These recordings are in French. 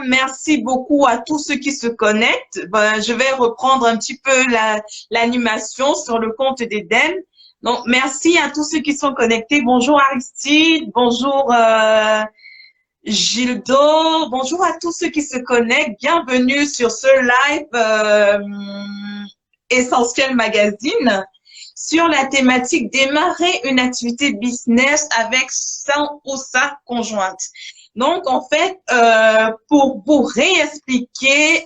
Merci beaucoup à tous ceux qui se connectent. Ben, je vais reprendre un petit peu l'animation sur le compte d'Eden. Donc, merci à tous ceux qui sont connectés. Bonjour Aristide, bonjour Gildo, bonjour à tous ceux qui se connectent. Bienvenue sur ce live Essentiel Magazine sur la thématique démarrer une activité business avec son ou sa conjointe. Donc, en fait, pour vous réexpliquer,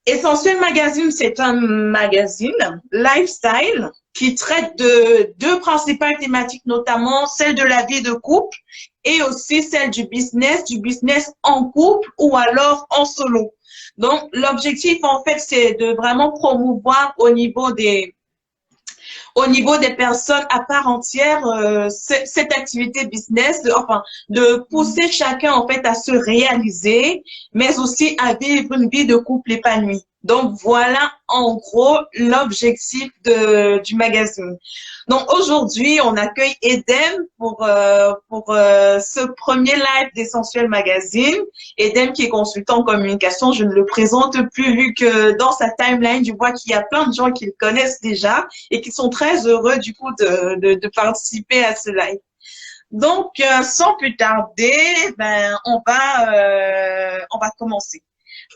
Essentiel Magazine, c'est un magazine lifestyle qui traite de deux principales thématiques, notamment celle de la vie de couple et aussi celle du business en couple ou alors en solo. Donc, l'objectif, en fait, c'est de vraiment promouvoir au niveau des personnes à part entière, cette activité business, de pousser chacun en fait à se réaliser, mais aussi à vivre une vie de couple épanouie. Donc voilà en gros l'objectif du magazine. Donc aujourd'hui, on accueille Edem pour ce premier live d'Essentiel Magazine. Edem qui est consultant en communication, je ne le présente plus vu que dans sa timeline, je vois qu'il y a plein de gens qui le connaissent déjà et qui sont très heureux du coup de participer à ce live. Donc, sans plus tarder, on va commencer.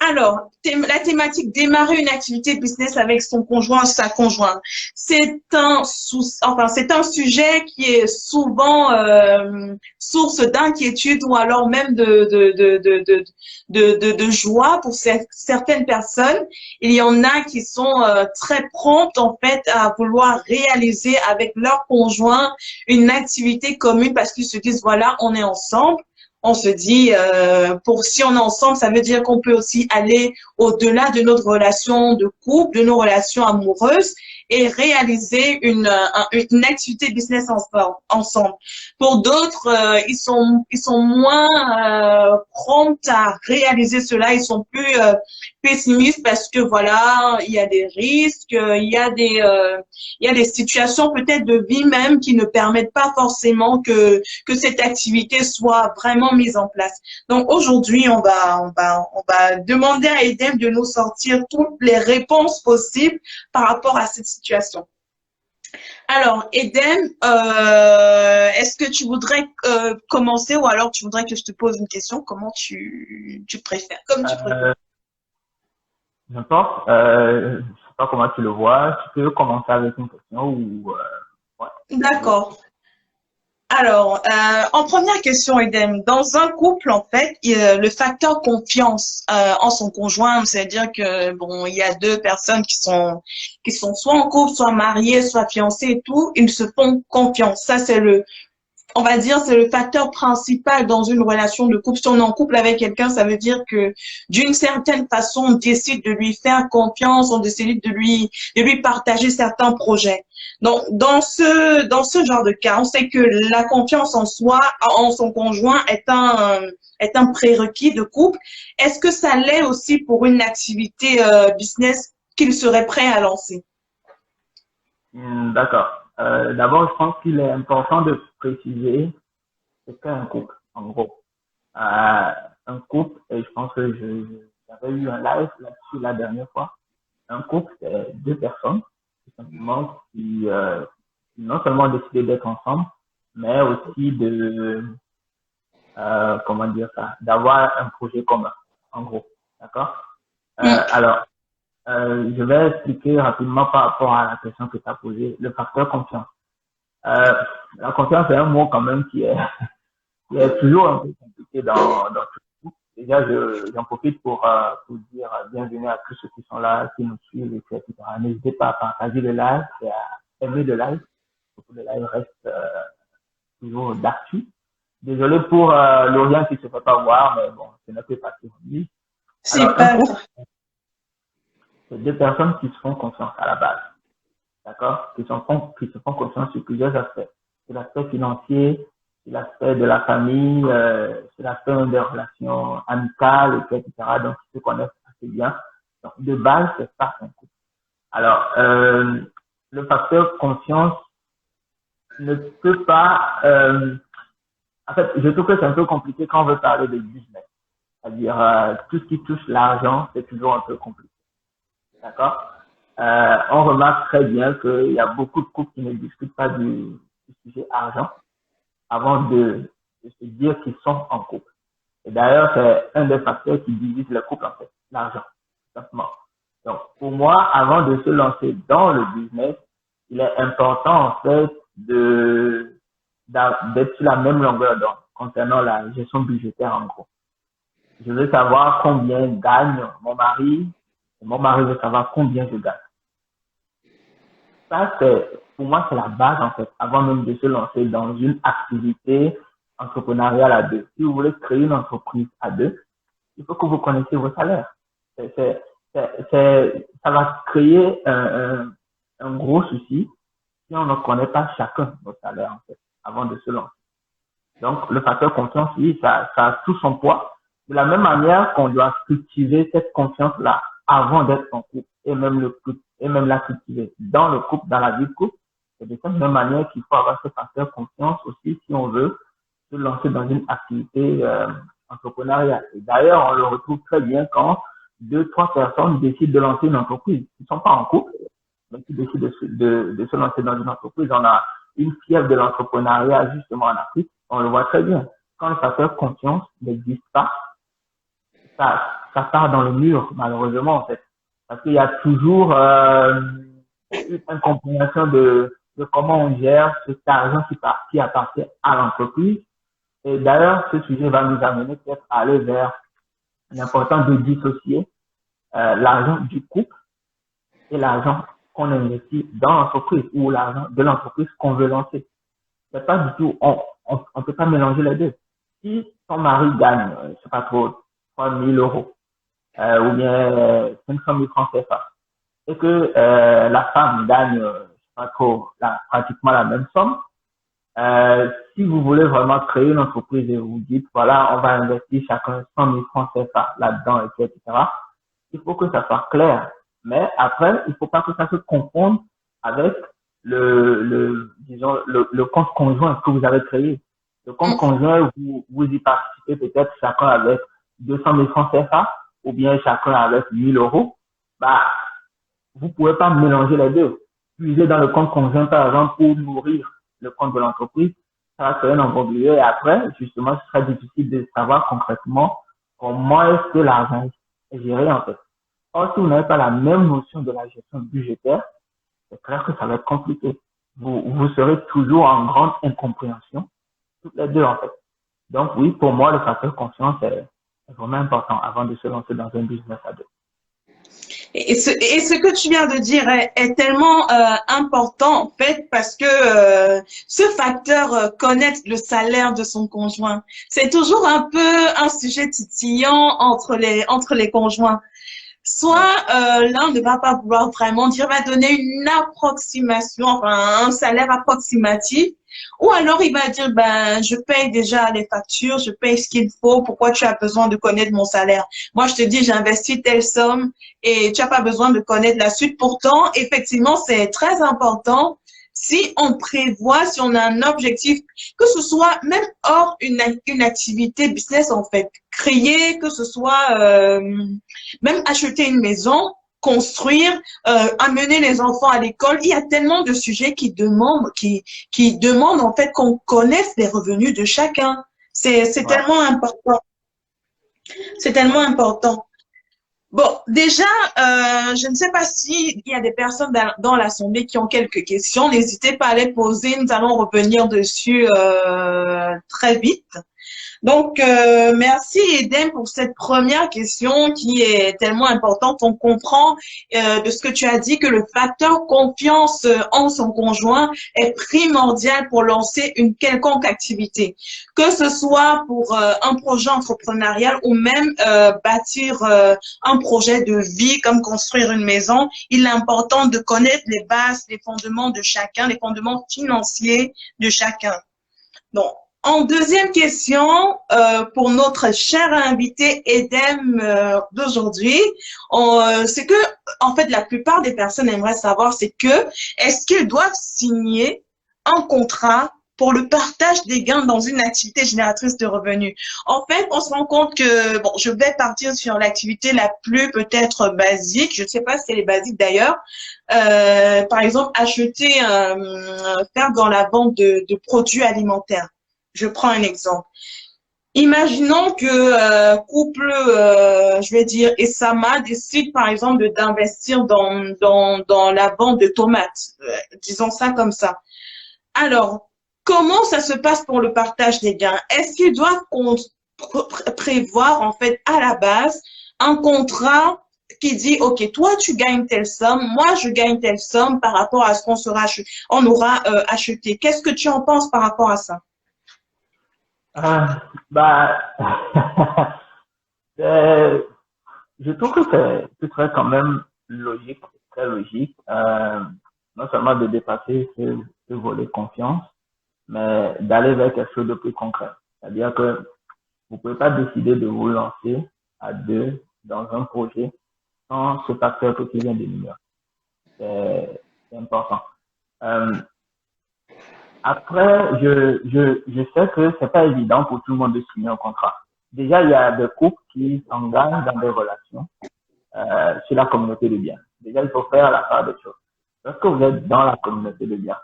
Alors, la thématique démarrer une activité business avec son conjoint, sa conjointe, c'est un sujet qui est souvent source d'inquiétude ou alors même de joie pour certaines personnes. Il y en a qui sont très promptes en fait à vouloir réaliser avec leur conjoint une activité commune parce qu'ils se disent voilà, on est ensemble. On se dit, si on est ensemble, ça veut dire qu'on peut aussi aller au-delà de notre relation de couple, de nos relations amoureuses et réaliser une activité business ensemble. Pour d'autres, ils sont moins prompts à réaliser cela, ils sont plus pessimistes parce que voilà, il y a des risques, il y a des situations peut-être de vie même qui ne permettent pas forcément que cette activité soit vraiment mise en place. Donc aujourd'hui, on va demander à Edem de nous sortir toutes les réponses possibles par rapport à cette situation. Alors, Edem, est-ce que tu voudrais commencer ou alors tu voudrais que je te pose une question? Comment tu préfères? Comme tu préfères. N'importe. Je sais pas comment tu le vois. Tu peux commencer avec une question ou ouais. D'accord. Alors, en première question, Edem, dans un couple, en fait, le facteur confiance en son conjoint, c'est-à-dire que bon, il y a deux personnes qui sont soit en couple, soit mariées, soit fiancées et tout, ils se font confiance. Ça, on va dire, c'est le facteur principal dans une relation de couple. Si on est en couple avec quelqu'un, ça veut dire que d'une certaine façon, on décide de lui faire confiance, on décide de lui partager certains projets. Donc, dans ce genre de cas, on sait que la confiance en soi, en son conjoint, est un prérequis de couple. Est-ce que ça l'est aussi pour une activité business qu'il serait prêt à lancer? D'accord. D'abord, je pense qu'il est important de préciser ce qu'est un couple, en gros. Un couple, et je pense que j'avais eu un live là-dessus la dernière fois. Un couple, c'est deux personnes, tout simplement, qui non seulement ont décidé d'être ensemble, mais aussi comment dire ça, d'avoir un projet commun, en gros. D'accord? Alors, je vais expliquer rapidement par rapport à la question que tu as posée, le facteur confiance. Euh, la confiance est un mot quand même qui est toujours un peu compliqué dans tout. Déjà, j'en profite pour dire bienvenue à tous ceux qui sont là, qui nous suivent, etc. N'hésitez pas à partager le live et à aimer le live pour que le live reste toujours d'actu. Désolé pour l'Orient qui ne se fait pas voir, mais bon, c'est notre partie. Alors, un Super. couple, c'est deux personnes qui se font confiance à la base. D'accord? Qui se font confiance sur plusieurs aspects. C'est l'aspect financier, c'est l'aspect de la famille, c'est l'aspect des relations amicales, etc. Donc, ils se connaissent assez bien. Donc, de base, c'est ça un couple. Alors, le facteur confiance ne peut pas... en fait, je trouve que c'est un peu compliqué quand on veut parler de business. C'est-à-dire, tout ce qui touche l'argent, c'est toujours un peu compliqué. D'accord? On remarque très bien qu'il y a beaucoup de couples qui ne discutent pas du sujet argent avant de se dire qu'ils sont en couple. Et d'ailleurs, c'est un des facteurs qui divise le couple, en fait, l'argent, simplement. Donc, pour moi, avant de se lancer dans le business, il est important, en fait, d'être sur la même longueur d'onde concernant la gestion budgétaire, en gros. Je veux savoir combien gagne mon mari, et mon mari veut savoir combien je gagne. Ça, pour moi, c'est la base, en fait, avant même de se lancer dans une activité entrepreneuriale à deux. Si vous voulez créer une entreprise à deux, il faut que vous connaissiez vos salaires. Ça va créer un gros souci si on ne connaît pas chacun nos salaires, en fait, avant de se lancer. Donc, le facteur confiance, oui, ça a tout son poids. De la même manière qu'on doit cultiver cette confiance-là avant d'être en couple et même la cultiver dans le couple, dans la vie de couple, c'est de cette même manière qu'il faut avoir ce facteur confiance aussi si on veut se lancer dans une activité entrepreneuriale. Et d'ailleurs, on le retrouve très bien quand 2-3 personnes décident de lancer une entreprise. Ils ne sont pas en couple, mais qui décident de se lancer dans une entreprise. On a une fièvre de l'entrepreneuriat justement en Afrique. On le voit très bien. Quand le facteur confiance n'existe pas, ça part dans le mur, malheureusement, en fait. Parce qu'il y a toujours une incompréhension de comment on gère cet argent qui appartient à l'entreprise. Et d'ailleurs, ce sujet va nous amener peut-être à aller vers l'importance de dissocier l'argent du couple et l'argent qu'on investit dans l'entreprise ou l'argent de l'entreprise qu'on veut lancer. C'est pas du tout, on peut pas mélanger les deux. Si ton mari gagne, je sais pas trop, 3 000 euros, ou bien 500 000 francs CFA, et que la femme gagne, je sais pas trop, pratiquement la même somme, si vous voulez vraiment créer une entreprise et vous dites, voilà, on va investir chacun 100 000 francs CFA là-dedans, etc., il faut que ça soit clair. Mais après, il faut pas que ça se confonde avec disons, le compte conjoint que vous avez créé. Le compte conjoint, vous y participez peut-être chacun avec 200 000 francs CFA ou bien chacun avec 1 000 euros. Bah, vous pouvez pas mélanger les deux. Puiser dans le compte conjoint, par exemple, pour nourrir le compte de l'entreprise, ça va créer un imbroglio et après, justement, ce sera difficile de savoir concrètement comment est-ce que l'argent est géré, en fait. Or, si vous n'avez pas la même notion de la gestion budgétaire, c'est clair que ça va être compliqué. Vous serez toujours en grande incompréhension, toutes les deux, en fait. Donc, oui, pour moi, le facteur confiance est vraiment important avant de se lancer dans un business à deux. Et ce que tu viens de dire est tellement important en fait parce que ce facteur connaître le salaire de son conjoint, c'est toujours un peu un sujet titillant entre les conjoints. Soit l'un ne va pas vouloir vraiment dire, va donner une approximation, enfin un salaire approximatif, ou alors il va dire, ben je paye déjà les factures, je paye ce qu'il faut, pourquoi tu as besoin de connaître mon salaire? Moi je te dis, j'investis telle somme et tu n'as pas besoin de connaître la suite. Pourtant, effectivement, c'est très important. Si on prévoit, si on a un objectif, que ce soit même hors une activité business en fait, créer, que ce soit même acheter une maison, construire, amener les enfants à l'école, il y a tellement de sujets qui demandent en fait qu'on connaisse les revenus de chacun. C'est tellement important. C'est tellement important. Bon, déjà, je ne sais pas s'il y a des personnes dans l'Assemblée qui ont quelques questions. N'hésitez pas à les poser. Nous allons revenir dessus très vite. Donc, merci Eden pour cette première question qui est tellement importante. On comprend de ce que tu as dit que le facteur confiance en son conjoint est primordial pour lancer une quelconque activité, que ce soit pour un projet entrepreneurial ou même bâtir un projet de vie comme construire une maison. Il est important de connaître les bases, les fondements de chacun, les fondements financiers de chacun. Donc, en deuxième question, pour notre cher invité Edem d'aujourd'hui, c'est que, en fait, la plupart des personnes aimeraient savoir, c'est que, est-ce qu'ils doivent signer un contrat pour le partage des gains dans une activité génératrice de revenus. En fait, on se rend compte que, bon, je vais partir sur l'activité la plus peut-être basique. Je ne sais pas si elle est basique d'ailleurs. Par exemple, acheter, faire dans la vente de produits alimentaires. Je prends un exemple. Imaginons que couple, je vais dire, Esama décide par exemple d'investir dans la vente de tomates, disons ça comme ça. Alors, comment ça se passe pour le partage des gains? Est-ce qu'ils doivent prévoir en fait à la base un contrat qui dit, OK, toi tu gagnes telle somme, moi je gagne telle somme par rapport à ce on aura acheté. Qu'est-ce que tu en penses par rapport à ça? Bah, c'est- je trouve que ce serait quand même logique, très logique, non seulement de dépasser ce volet confiance, mais d'aller vers quelque chose de plus concret. C'est-à-dire que vous pouvez pas décider de vous lancer à deux dans un projet sans ce facteur que tu viens d'énumérer. C'est important. Euh, Après, je sais que c'est pas évident pour tout le monde de signer un contrat. Déjà, il y a des couples qui s'engagent dans des relations sur la communauté de biens. Déjà, il faut faire la part des choses. Lorsque vous êtes dans la communauté de biens,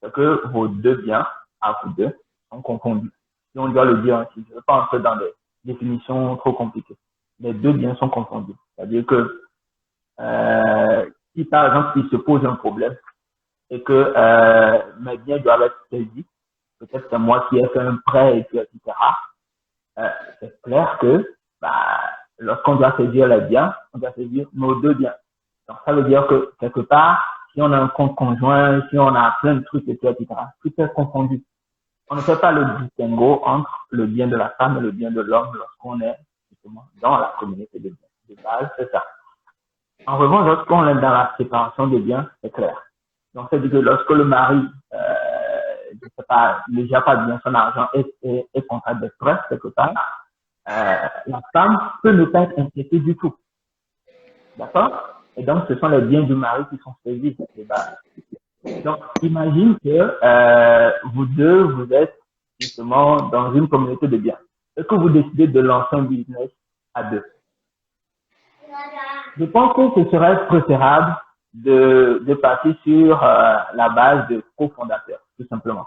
c'est que vos deux biens, à vous deux, sont confondus. Si on doit le dire ainsi, je ne veux pas entrer dans des définitions trop compliquées. Les deux biens sont confondus. C'est-à-dire que si par exemple il se pose un problème et que mes biens doivent être saisis, peut-être c'est moi qui ai fait un prêt et puis etc. C'est clair que bah, lorsqu'on doit saisir les biens, on doit saisir nos deux biens. Donc ça veut dire que quelque part, si on a un compte conjoint, si on a plein de trucs et puis etc., tout est confondu. On ne fait pas le distinguo entre le bien de la femme et le bien de l'homme lorsqu'on est justement dans la communauté de biens. De base, c'est ça. En revanche, lorsqu'on est dans la séparation des biens, c'est clair. Donc, c'est-à-dire que lorsque le mari, je sais pas, ne gère pas bien son argent et contrat de prêt quelque part, la femme peut ne pas être inquiétée du tout. D'accord? Et donc, ce sont les biens du mari qui sont saisis de base. Donc, imagine que vous deux, vous êtes justement dans une communauté de biens et que vous décidez de lancer un business à deux. Je pense que ce serait préférable de partir sur la base de cofondateurs, tout simplement.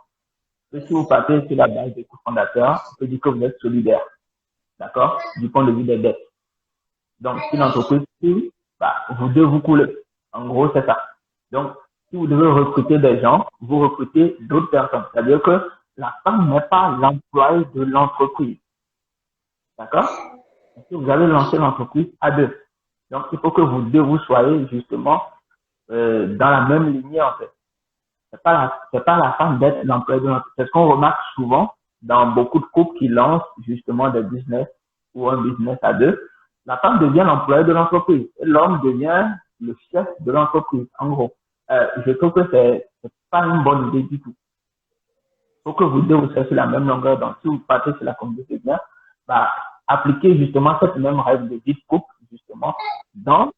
Et si vous partez sur la base de cofondateurs, on peut dire que vous êtes solidaire, d'accord, du point de vue des dettes. Donc, si l'entreprise coule, bah, vous deux vous coulez. En gros, c'est ça. Donc, si vous devez recruter des gens, vous recrutez d'autres personnes. C'est-à-dire que la femme n'est pas l'employé de l'entreprise, d'accord? Si vous allez lancer l'entreprise à deux. Donc, il faut que vous deux vous soyez justement dans la même lignée en fait. C'est pas la femme d'être l'employé de l'entreprise. C'est ce qu'on remarque souvent dans beaucoup de couples qui lancent justement des business ou un business à deux. La femme devient l'employé de l'entreprise et l'homme devient le chef de l'entreprise. En gros, je trouve que c'est pas une bonne idée du tout. Il faut que vous deux vous soyez sur la même longueur. Donc, si vous partez sur la communauté bien, bah, appliquez justement cette même règle de vie de couple justement dans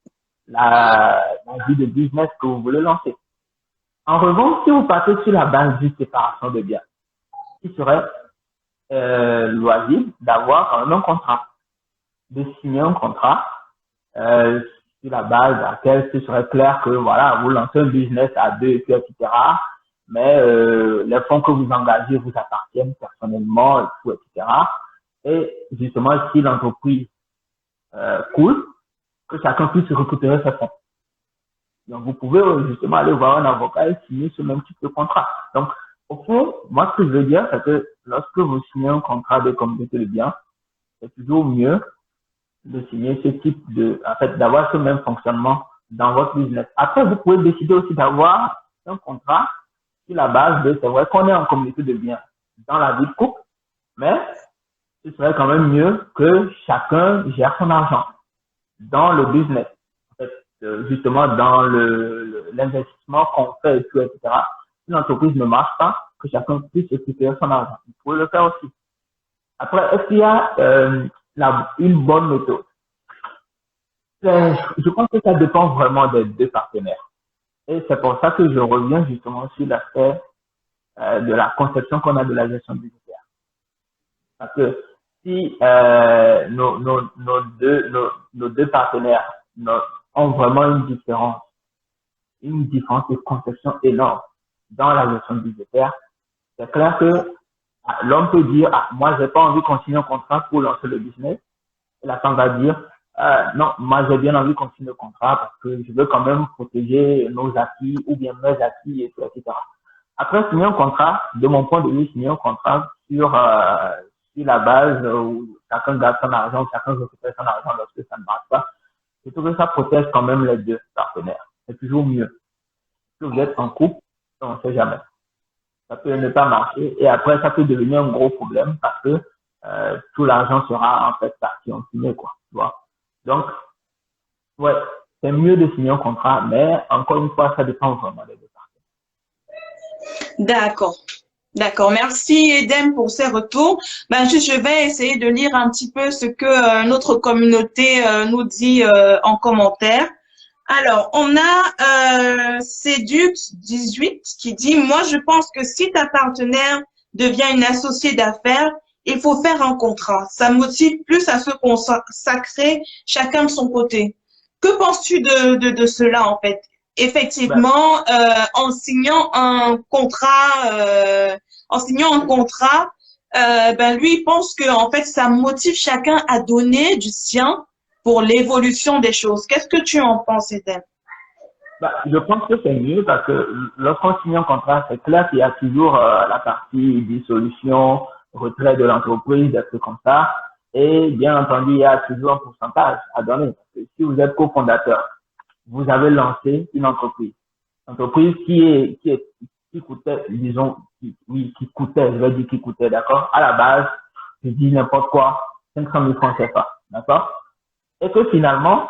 la vie de business que vous voulez lancer. En revanche, si vous partez sur la base d'une séparation de biens, il serait loisible d'avoir un contrat, de signer un contrat sur la base à laquelle ce serait clair que voilà, vous lancez un business à deux, etc. Mais les fonds que vous engagez vous appartiennent personnellement, et tout, etc. Et justement, si l'entreprise coule, que chacun puisse récupérer ses fonds. Donc, vous pouvez justement aller voir un avocat et signer ce même type de contrat. Donc, au fond, moi, ce que je veux dire, c'est que lorsque vous signez un contrat de communauté de biens, c'est toujours mieux de signer ce type en fait, d'avoir ce même fonctionnement dans votre business. Après, vous pouvez décider aussi d'avoir un contrat sur la base de, c'est vrai qu'on est en communauté de biens dans la vie de couple, mais ce serait quand même mieux que chacun gère son argent dans le business. En fait, justement, dans l'investissement qu'on fait et tout, etc. Si l'entreprise ne marche pas, que chacun puisse récupérer son argent. Vous pouvez le faire aussi. Après, est-ce qu'il y a une bonne méthode? Je pense que ça dépend vraiment des deux partenaires. Et c'est pour ça que je reviens justement sur l'aspect de la conception qu'on a de la gestion budgétaire. Parce que si nos deux partenaires ont vraiment une différence de conception énorme dans la gestion budgétaire, c'est clair que l'homme peut dire, ah, moi, j'ai pas envie de continuer un contrat pour lancer le business. Et la femme va dire, non, moi, j'ai bien envie de continuer le contrat parce que je veux quand même protéger nos acquis ou bien mes acquis, et tout, etc. Après, signer un contrat, de mon point de vue, signer un contrat sur la base où chacun garde son argent, chacun récupère son argent lorsque ça ne marche pas, je trouve que ça protège quand même les deux partenaires. C'est toujours mieux. Si vous êtes en couple, on ne sait jamais. Ça peut ne pas marcher et après, ça peut devenir un gros problème parce que tout l'argent sera en fait parti en fumée, quoi. Tu vois. Donc, ouais, c'est mieux de signer un contrat, mais encore une fois, ça dépend vraiment des deux parties. D'accord. D'accord. Merci, Edem, pour ces retours. Ben, je vais essayer de lire un petit peu ce que notre communauté nous dit en commentaire. Alors, on a Sédux18 qui dit, moi, je pense que si ta partenaire devient une associée d'affaires, il faut faire un contrat. Ça motive plus à se consacrer chacun de son côté. Que penses-tu de cela, en fait? Effectivement, en signant un contrat, ben lui il pense que en fait ça motive chacun à donner du sien pour l'évolution des choses. Qu'est-ce que tu en penses, Eden? Je pense que c'est mieux parce que lorsqu'on signe un contrat, c'est clair qu'il y a toujours la partie dissolution, retrait de l'entreprise, des trucs comme ça. Et bien entendu, il y a toujours un pourcentage à donner. Parce que si vous êtes cofondateur, vous avez lancé une entreprise. Entreprise qui coûtait, disons, qui coûtait, d'accord? À la base, je dis n'importe quoi, 500 000 francs CFA, d'accord? Et que finalement,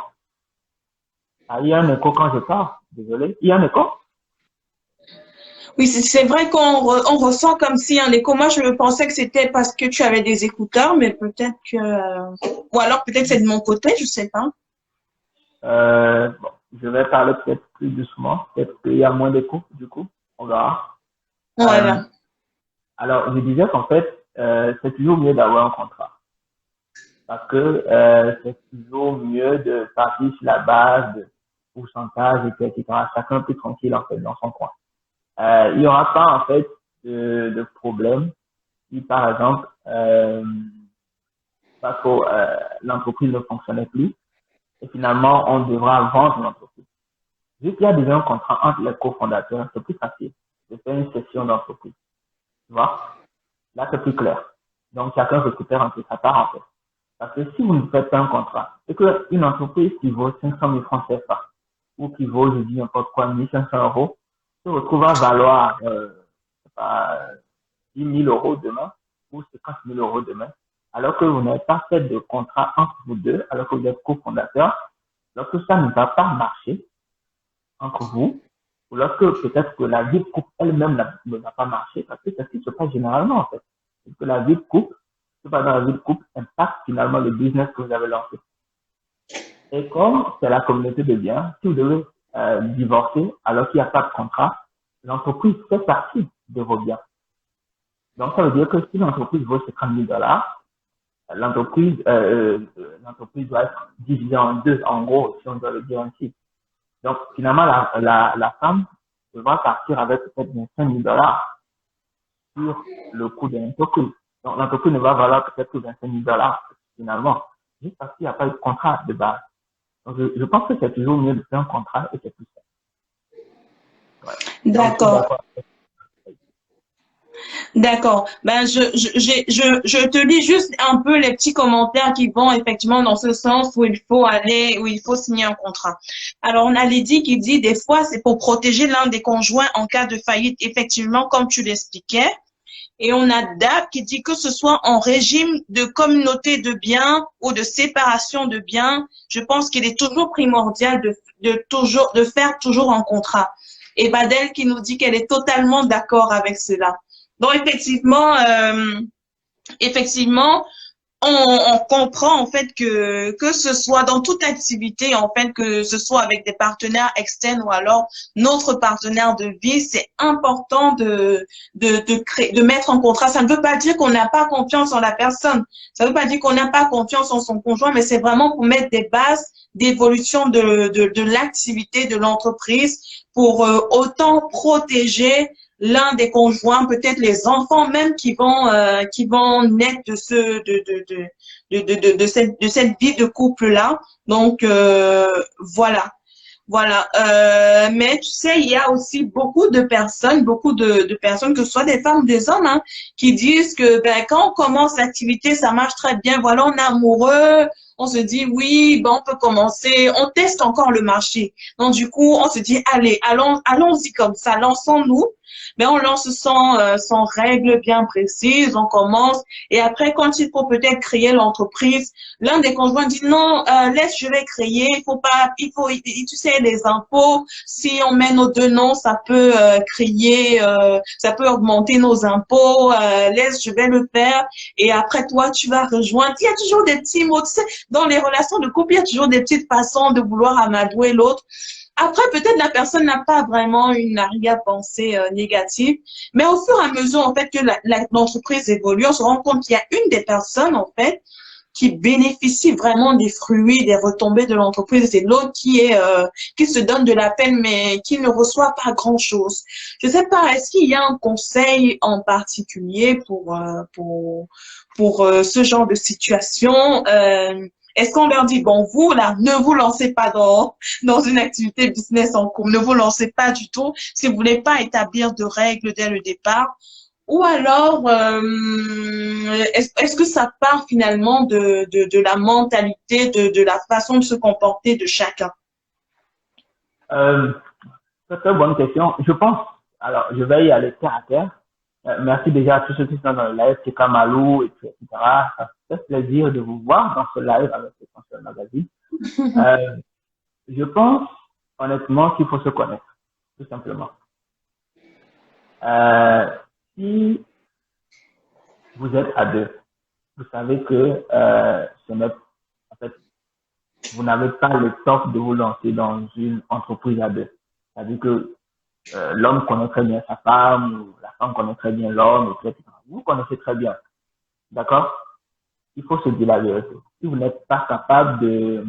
il y a un écho quand je parle. Désolé, il y a un écho? Oui, c'est vrai qu'on ressent comme s'il y a un écho. Moi, je pensais que c'était parce que tu avais des écouteurs, mais peut-être que... ou alors peut-être c'est de mon côté, je sais pas. Bon, je vais parler peut-être plus doucement. Peut-être qu'il y a moins d'écho, du coup. On verra. Voilà. Alors, je disais qu'en fait, c'est toujours mieux d'avoir un contrat. Parce que c'est toujours mieux de partir sur la base de pourcentage, etc. Chacun plus tranquille, en fait, dans son coin. Il n'y aura pas, en fait, de problème si, par exemple, parce que l'entreprise ne fonctionnait plus et finalement, on devra vendre l'entreprise. Vu qu'il y a déjà un contrat entre les cofondateurs, c'est plus facile de faire une session d'entreprise. Tu vois? Là, c'est plus clair. Donc, chacun récupère un peu sa part, en fait. Parce que si vous ne faites pas un contrat, c'est qu'une entreprise qui vaut 500 000 francs CFA ou qui vaut, je dis n'importe quoi, 1 500 euros, se retrouve à valoir 10 000 euros demain ou 50 000 euros demain, alors que vous n'avez pas fait de contrat entre vous deux, alors que vous êtes cofondateur, lorsque ça ne va pas marcher entre vous, ou lorsque peut-être que la vie de couple elle-même ne va pas marcher, parce que c'est ce qui se passe généralement en fait. C'est que la vie de couple, ce qui va dans la vie de couple impacte finalement le business que vous avez lancé. Et comme c'est la communauté de biens, si vous devez divorcer alors qu'il n'y a pas de contrat, l'entreprise fait partie de vos biens. Donc ça veut dire que si l'entreprise vaut 50 000 dollars, l'entreprise doit être divisée en deux, en gros, si on doit le dire ainsi. Donc finalement, la femme devra partir avec peut-être 25 000 dollars sur le coût de l'entreprise. Donc l'entreprise ne va valoir peut-être que 25 000 dollars finalement, juste parce qu'il n'y a pas eu de contrat de base. Donc je pense que c'est toujours mieux de faire un contrat et c'est plus simple. Ouais. D'accord. D'accord. Ben, je te lis juste un peu les petits commentaires qui vont effectivement dans ce sens où il faut aller, où il faut signer un contrat. Alors, on a Lydie qui dit, des fois, c'est pour protéger l'un des conjoints en cas de faillite, effectivement, comme tu l'expliquais. Et on a Dab qui dit que ce soit en régime de communauté de biens ou de séparation de biens, je pense qu'il est toujours primordial de faire toujours un contrat. Et Badel qui nous dit qu'elle est totalement d'accord avec cela. Donc effectivement, on comprend en fait que ce soit dans toute activité, en fait, que ce soit avec des partenaires externes ou alors notre partenaire de vie, c'est important de créer, de mettre en contrat. Ça ne veut pas dire qu'on n'a pas confiance en la personne. Ça ne veut pas dire qu'on n'a pas confiance en son conjoint, mais c'est vraiment pour mettre des bases d'évolution de l'activité de l'entreprise pour autant protéger l'un des conjoints, peut-être les enfants même qui vont naître de ce de cette vie de couple là. Donc voilà. Voilà. Mais tu sais, il y a aussi beaucoup de personnes, de personnes, que ce soit des femmes ou des hommes, hein, qui disent que ben, quand on commence l'activité, ça marche très bien. Voilà, on est amoureux, on se dit oui, bon, on peut commencer, on teste encore le marché. Donc du coup, on se dit allez, allons-y comme ça, lançons-nous. Mais on lance sans règles bien précises, on commence et après quand il faut peut-être créer l'entreprise, l'un des conjoints dit non, laisse, je vais créer, il faut pas, tu sais, les impôts, si on met nos deux noms, ça peut créer, ça peut augmenter nos impôts, laisse, je vais le faire et après toi, tu vas rejoindre. Il y a toujours des petits mots, tu sais, dans les relations de couple, il y a toujours des petites façons de vouloir amadouer l'autre. Après, peut-être la personne n'a pas vraiment une arrière-pensée négative, mais au fur et à mesure, en fait, que l'entreprise évolue, on se rend compte qu'il y a une des personnes, en fait, qui bénéficie vraiment des fruits, des retombées de l'entreprise, et c'est l'autre qui se donne de la peine, mais qui ne reçoit pas grand-chose. Je sais pas, est-ce qu'il y a un conseil en particulier pour ce genre de situation? Est-ce qu'on leur dit, bon, vous, là, ne vous lancez pas dans une activité business en cours, ne vous lancez pas du tout si vous voulez pas établir de règles dès le départ? Ou alors, est-ce que ça part finalement de la mentalité, de la façon de se comporter de chacun? C'est une très bonne question. Je pense, alors, je vais y aller terre à terre. Merci déjà à tous ceux qui sont dans le live, c'est Kamalou, etc. Ça fait plaisir de vous voir dans ce live avec Essentiel Magazine. Je pense honnêtement qu'il faut se connaître, tout simplement. Si vous êtes à deux, vous savez que en fait, vous n'avez pas le temps de vous lancer dans une entreprise à deux. C'est-à-dire que l'homme connaît très bien sa femme, ou la femme connaît très bien l'homme, etc. Vous connaissez très bien. D'accord? Il faut se dire la vérité. Si vous n'êtes pas capable de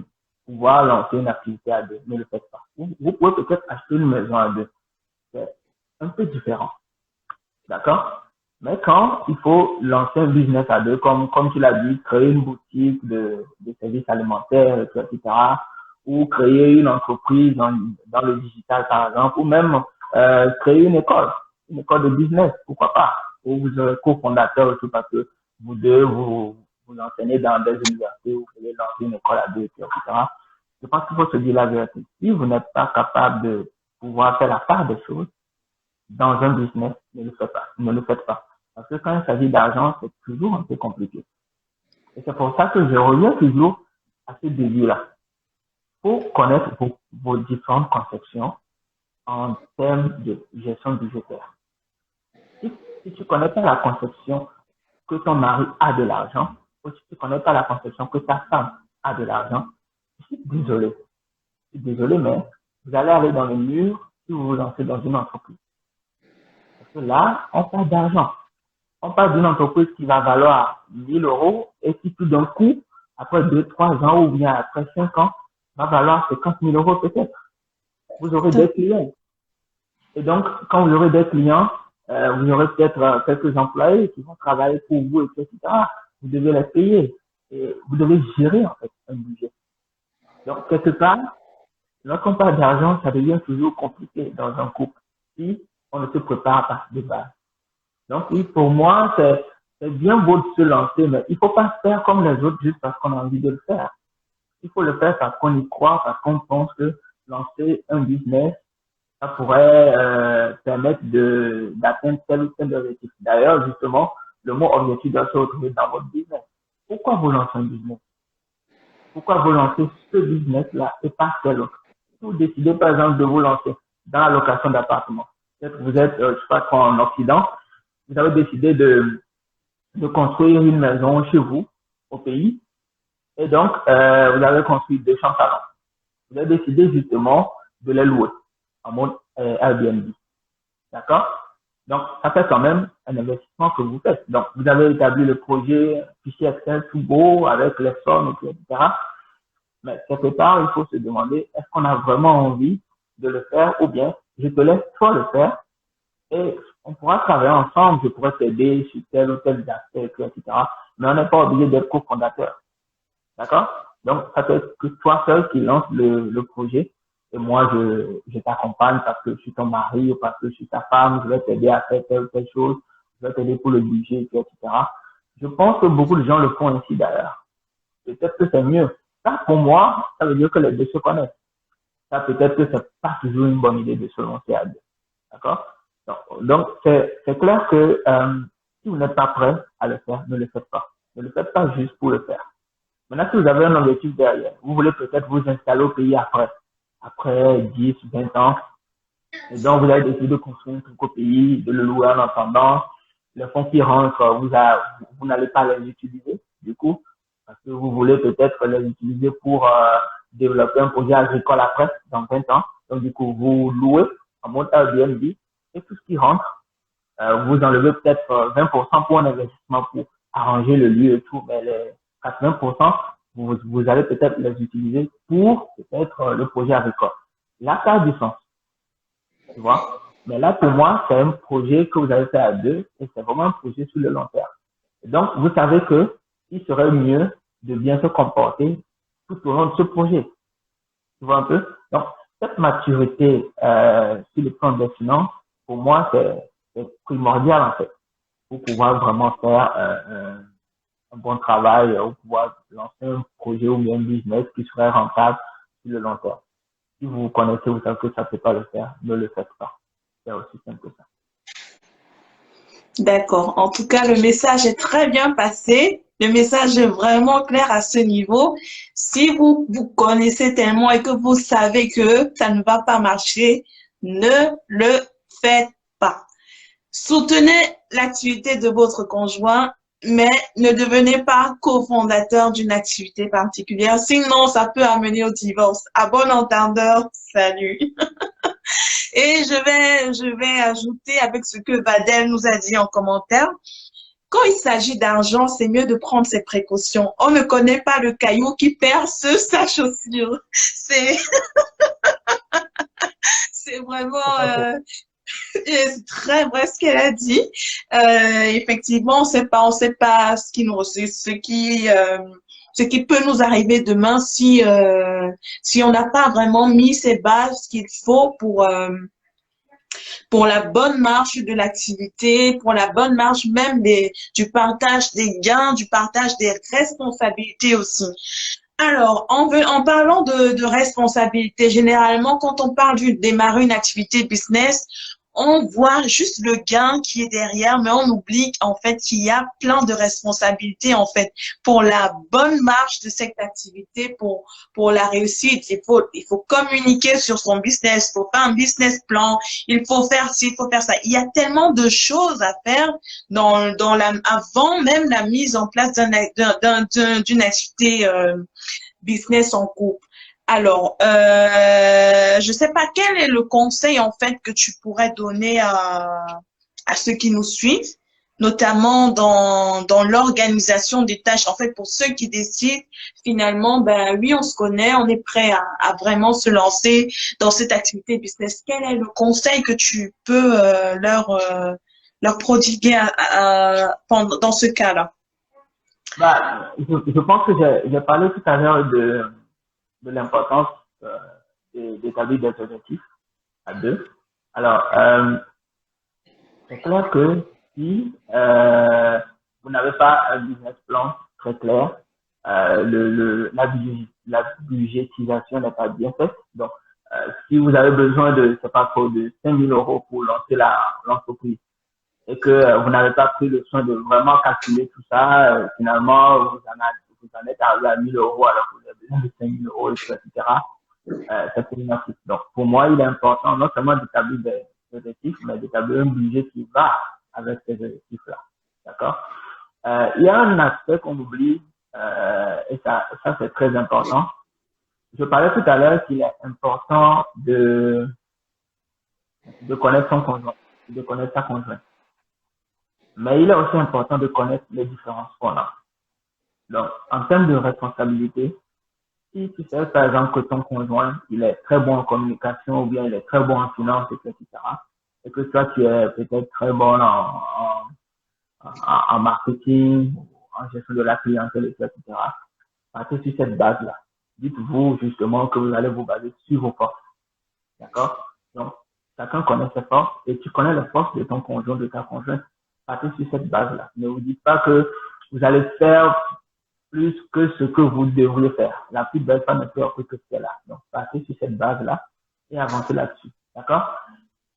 pouvoir lancer une activité à deux, ne le faites pas. Vous pouvez peut-être acheter une maison à deux. C'est un peu différent. D'accord? Mais quand il faut lancer un business à deux, comme tu l'as dit, créer une boutique de services alimentaires, etc., ou créer une entreprise dans le digital, par exemple, ou même créer une école de business, pourquoi pas, où vous êtes cofondateur et tout, parce que vous deux, vous enseignez dans des universités, vous voulez lancer une école à deux, etc. Je pense qu'il faut se dire la vérité. Si vous n'êtes pas capable de pouvoir faire la part des choses dans un business, ne le faites pas. Ne le faites pas. Parce que quand il s'agit d'argent, c'est toujours un peu compliqué. Et c'est pour ça que je reviens toujours à ce début-là. Pour connaître vos différentes conceptions en termes de gestion budgétaire. Si tu connais pas la conception que ton mari a de l'argent, ou si tu connais pas la conception que ta femme a de l'argent, je suis désolé. Je suis désolé, mais vous allez aller dans le mur si vous vous lancez dans une entreprise. Parce que là, on parle d'argent. On parle d'une entreprise qui va valoir 1000 euros et qui tout d'un coup, après 2-3 ans ou bien après 5 ans, va valoir 50 000 euros peut-être. Vous aurez des clients. Et donc, quand vous aurez des clients, vous aurez peut-être quelques employés qui vont travailler pour vous, etc. Vous devez les payer. Et vous devez gérer, en fait, un budget. Donc, quelque part, lorsqu'on parle d'argent, ça devient toujours compliqué dans un couple si on ne se prépare pas de base. Donc, oui, pour moi, c'est bien beau de se lancer, mais il faut pas faire comme les autres juste parce qu'on a envie de le faire. Il faut le faire parce qu'on y croit, parce qu'on pense que lancer un business, ça pourrait permettre d'atteindre tel ou tel objectif. D'ailleurs, justement, le mot objectif doit se retrouver dans votre business. Pourquoi vous lancez un business? Pourquoi vous lancez ce business-là et pas tel autre? Si vous décidez, par exemple, de vous lancer dans la location d'appartements, peut-être que vous êtes, je sais pas, en Occident, vous avez décidé de construire une maison chez vous au pays. Et donc, vous avez construit 200 salons. Vous avez décidé justement de les louer en mode Airbnb. D'accord? Donc, ça fait quand même un investissement que vous faites. Donc, vous avez établi le projet, fichier Excel tout beau, avec les sommes, etc. Mais quelque part, il faut se demander, est-ce qu'on a vraiment envie de le faire ou bien je te laisse toi le faire et on pourra travailler ensemble, je pourrais t'aider sur tel ou tel aspect, etc. Mais on n'est pas obligé d'être cofondateur. D'accord? Donc, ça peut être que toi seul qui lance le projet et moi, je t'accompagne parce que je suis ton mari ou parce que je suis ta femme, je vais t'aider à faire telle ou telle chose, je vais t'aider pour le budget, etc. Je pense que beaucoup de gens le font ainsi d'ailleurs. Peut-être que c'est mieux. Ça, pour moi, ça veut dire que les deux se connaissent. Ça, peut-être que c'est pas toujours une bonne idée de se lancer à deux. D'accord? Donc, c'est clair que si vous n'êtes pas prêt à le faire, ne le faites pas. Ne le faites pas juste pour le faire. Maintenant, si vous avez un objectif derrière, vous voulez peut-être vous installer au pays après 10, 20 ans, et donc vous avez décidé de construire un truc au pays, de le louer en attendant, les fonds qui rentrent, vous n'allez pas les utiliser, du coup, parce que vous voulez peut-être les utiliser pour développer un projet agricole après, dans 20 ans. Donc, du coup, vous louez en mode Airbnb et tout ce qui rentre, vous enlevez peut-être 20% pour un investissement pour arranger le lieu et tout, mais les 80%, vous allez peut-être les utiliser pour peut-être le projet agricole. Là, ça a du sens, tu vois. Mais là, pour moi, c'est un projet que vous avez fait à deux et c'est vraiment un projet sur le long terme. Et donc, vous savez que il serait mieux de bien se comporter tout au long de ce projet. Tu vois un peu? Donc, cette maturité sur le plan des finances, pour moi, c'est primordial en fait, pour pouvoir vraiment faire un bon travail, pour pouvoir lancer un projet ou bien un business qui serait rentable sur le long terme. Si vous vous connaissez, vous savez que ça ne peut pas le faire, ne le faites pas. C'est aussi simple que ça. D'accord. En tout cas, le message est très bien passé. Le message est vraiment clair à ce niveau. Si vous vous connaissez tellement et que vous savez que ça ne va pas marcher, ne le faites pas. Soutenez l'activité de votre conjoint, mais ne devenez pas cofondateur d'une activité particulière. Sinon, ça peut amener au divorce. À bon entendeur, salut. Et je vais ajouter avec ce que Vadel nous a dit en commentaire. Quand il s'agit d'argent, c'est mieux de prendre ses précautions. On ne connaît pas le caillou qui perce sa chaussure. C'est, c'est vraiment, c'est très vrai ce qu'elle a dit. Effectivement, on sait pas ce qui peut nous arriver demain si on n'a pas vraiment mis ces bases qu'il faut pour la bonne marche de l'activité, pour la bonne marche même du partage des gains, du partage des responsabilités aussi. Alors, en parlant de responsabilité, généralement, quand on parle de démarrer une activité business, on voit juste le gain qui est derrière, mais on oublie en fait qu'il y a plein de responsabilités en fait pour la bonne marche de cette activité, pour la réussite. Il faut communiquer sur son business, il faut faire un business plan, il faut faire ci, il faut faire ça. Il y a tellement de choses à faire avant même la mise en place d'une activité business en couple. Alors, je sais pas quel est le conseil en fait que tu pourrais donner à ceux qui nous suivent, notamment dans l'organisation des tâches. En fait, pour ceux qui décident finalement, ben oui, on se connaît, on est prêt à vraiment se lancer dans cette activité business. Quel est le conseil que tu peux leur prodiguer dans ce cas-là? Bah, je pense que j'ai parlé tout à l'heure de l'importance d'établir des objectifs à deux. Alors, c'est clair que si vous n'avez pas un business plan très clair, la budgétisation n'est pas bien faite. Donc, si vous avez besoin de, c'est pas trop, de 5 000 euros pour lancer l'entreprise et que vous n'avez pas pris le soin de vraiment calculer tout ça, finalement, vous en êtes arrivé à 1 000 euros alors que vous avez besoin de 5 000 euros, etc. C'est problématique. Donc, pour moi, il est important non seulement d'établir des objectifs, mais d'établir un budget qui va avec ces objectifs-là. D'accord? Il y a un aspect qu'on oublie Et ça c'est très important. Je parlais tout à l'heure qu'il est important de connaître son conjoint, de connaître sa conjointe. Mais il est aussi important de connaître les différences qu'on a. Donc, en termes de responsabilité, si tu sais, par exemple, que ton conjoint, il est très bon en communication ou bien il est très bon en finance, etc., et que toi, tu es peut-être très bon en marketing, en gestion de la clientèle, etc., partez sur cette base-là. Dites-vous justement que vous allez vous baser sur vos forces. D'accord? Donc, chacun connaît ses forces et tu connais les forces de ton conjoint, de ta conjointe. Partez sur cette base-là. Ne vous dites pas que vous allez faire plus que ce que vous devriez faire. La plus belle femme ne peut offrir que celle-là. Donc, partez sur cette base-là et avancez là-dessus. D'accord?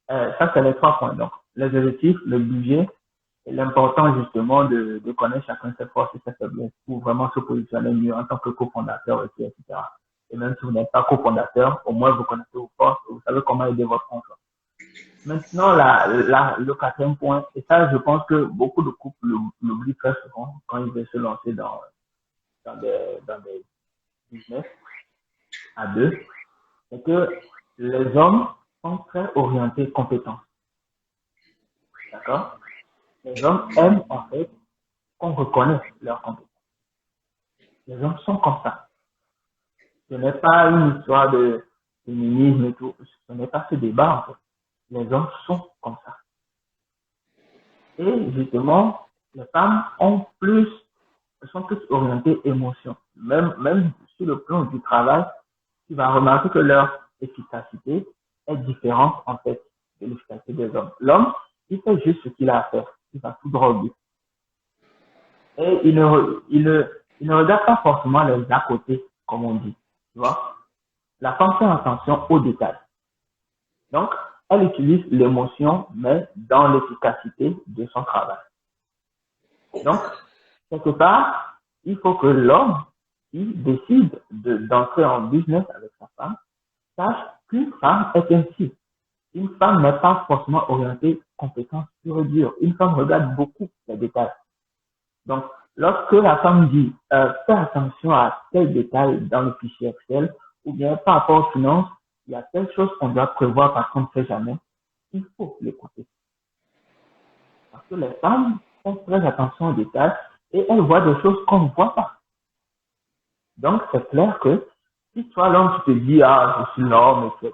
Ça, c'est les 3 points. Donc, les objectifs, le budget et l'important justement de connaître chacun ses forces et ses faiblesses pour vraiment se positionner mieux en tant que cofondateur, etc. Et même si vous n'êtes pas cofondateur, au moins vous connaissez vos forces, vous savez comment aider votre conjoint. Maintenant, le 4e point, et ça, je pense que beaucoup de couples l'oublient très souvent quand ils veulent se lancer dans des business à 2, c'est que les hommes sont très orientés compétences. D'accord? Les hommes aiment en fait qu'on reconnaisse leurs compétences. Les hommes sont comme ça. Ce n'est pas une histoire de féminisme et tout. Ce n'est pas ce débat en fait. Les hommes sont comme ça. Et justement, les femmes sont plus orientées émotion. Même sur le plan du travail, tu vas remarquer que leur efficacité est différente en fait de l'efficacité des hommes. L'homme, il fait juste ce qu'il a à faire. Il va tout droit au but. Et il ne regarde pas forcément les à côté, comme on dit. Tu vois? La femme fait attention aux détails. Donc, elle utilise l'émotion, mais dans l'efficacité de son travail. Donc, quelque part, il faut que l'homme qui décide d'entrer en business avec sa femme sache qu'une femme est ainsi. Une femme n'est pas forcément orientée compétence pure et dure. Une femme regarde beaucoup les détails. Donc, lorsque la femme dit fais attention à tel détail dans le fichier Excel, ou bien par rapport aux finances, il y a telle chose qu'on doit prévoir parce qu'on ne sait jamais, il faut l'écouter. Parce que les femmes font très attention aux détails et elles voient des choses qu'on ne voit pas. Donc, c'est clair que si toi, l'homme, tu te dis, ah, je suis l'homme, etc.,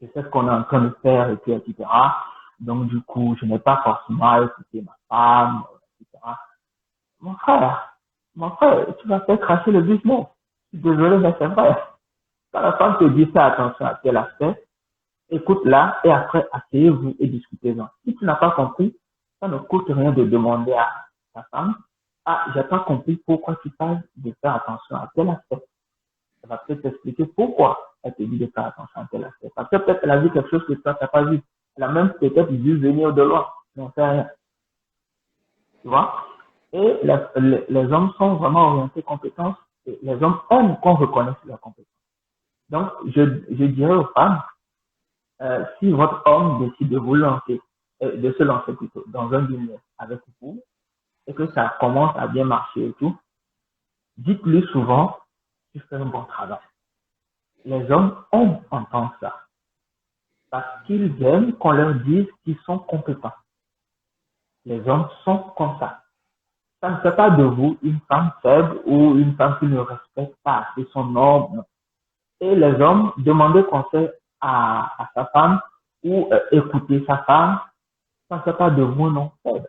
je sais ce qu'on est en train de faire, etc., donc, du coup, je n'ai pas forcément à écouter ma femme, etc. Mon frère, tu vas faire cracher le business. Je suis désolé, mais c'est vrai. Quand la femme te dit fais attention à tel aspect, écoute-la et après asseyez-vous et discutez-en. Si tu n'as pas compris, ça ne coûte rien de demander à ta femme, ah, j'ai pas compris pourquoi tu parles de faire attention à tel aspect. Elle va peut-être t'expliquer pourquoi elle te dit de faire attention à tel aspect. Parce que peut-être elle a vu quelque chose que toi, tu n'as pas vu. Elle a même peut-être vu venir de loin. Non, c'est rien. Tu vois? Et les hommes sont vraiment orientés compétences. Et les hommes aiment qu'on reconnaisse leurs compétences. Donc, je dirais aux femmes, si votre homme décide de vous lancer, de se lancer plutôt dans un business avec vous, et que ça commence à bien marcher et tout, dites-lui souvent, tu fais un bon travail. Les hommes aiment entendre ça. Parce qu'ils aiment qu'on leur dise qu'ils sont compétents. Les hommes sont comme ça. Ça ne fait pas de vous une femme faible ou une femme qui ne respecte pas assez son homme. Et les hommes, demander conseil à sa femme ou écouter sa femme, ça ne fait pas de vous non faible.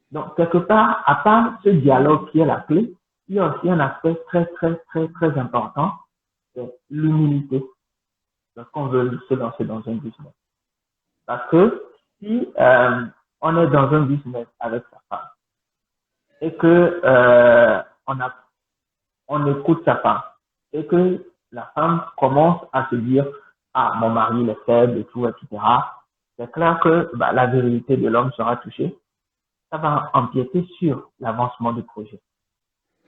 Donc, quelque part, à part ce dialogue qui est la clé, il y a aussi un aspect très, très, très, très important, c'est l'humilité lorsqu'on veut se lancer dans un business. Parce que si on est dans un business avec sa femme et que on écoute sa femme et que la femme commence à se dire ah, mon mari il est faible et tout, etc., c'est clair que la virilité de l'homme sera touchée. Ça va empiéter sur l'avancement du projet.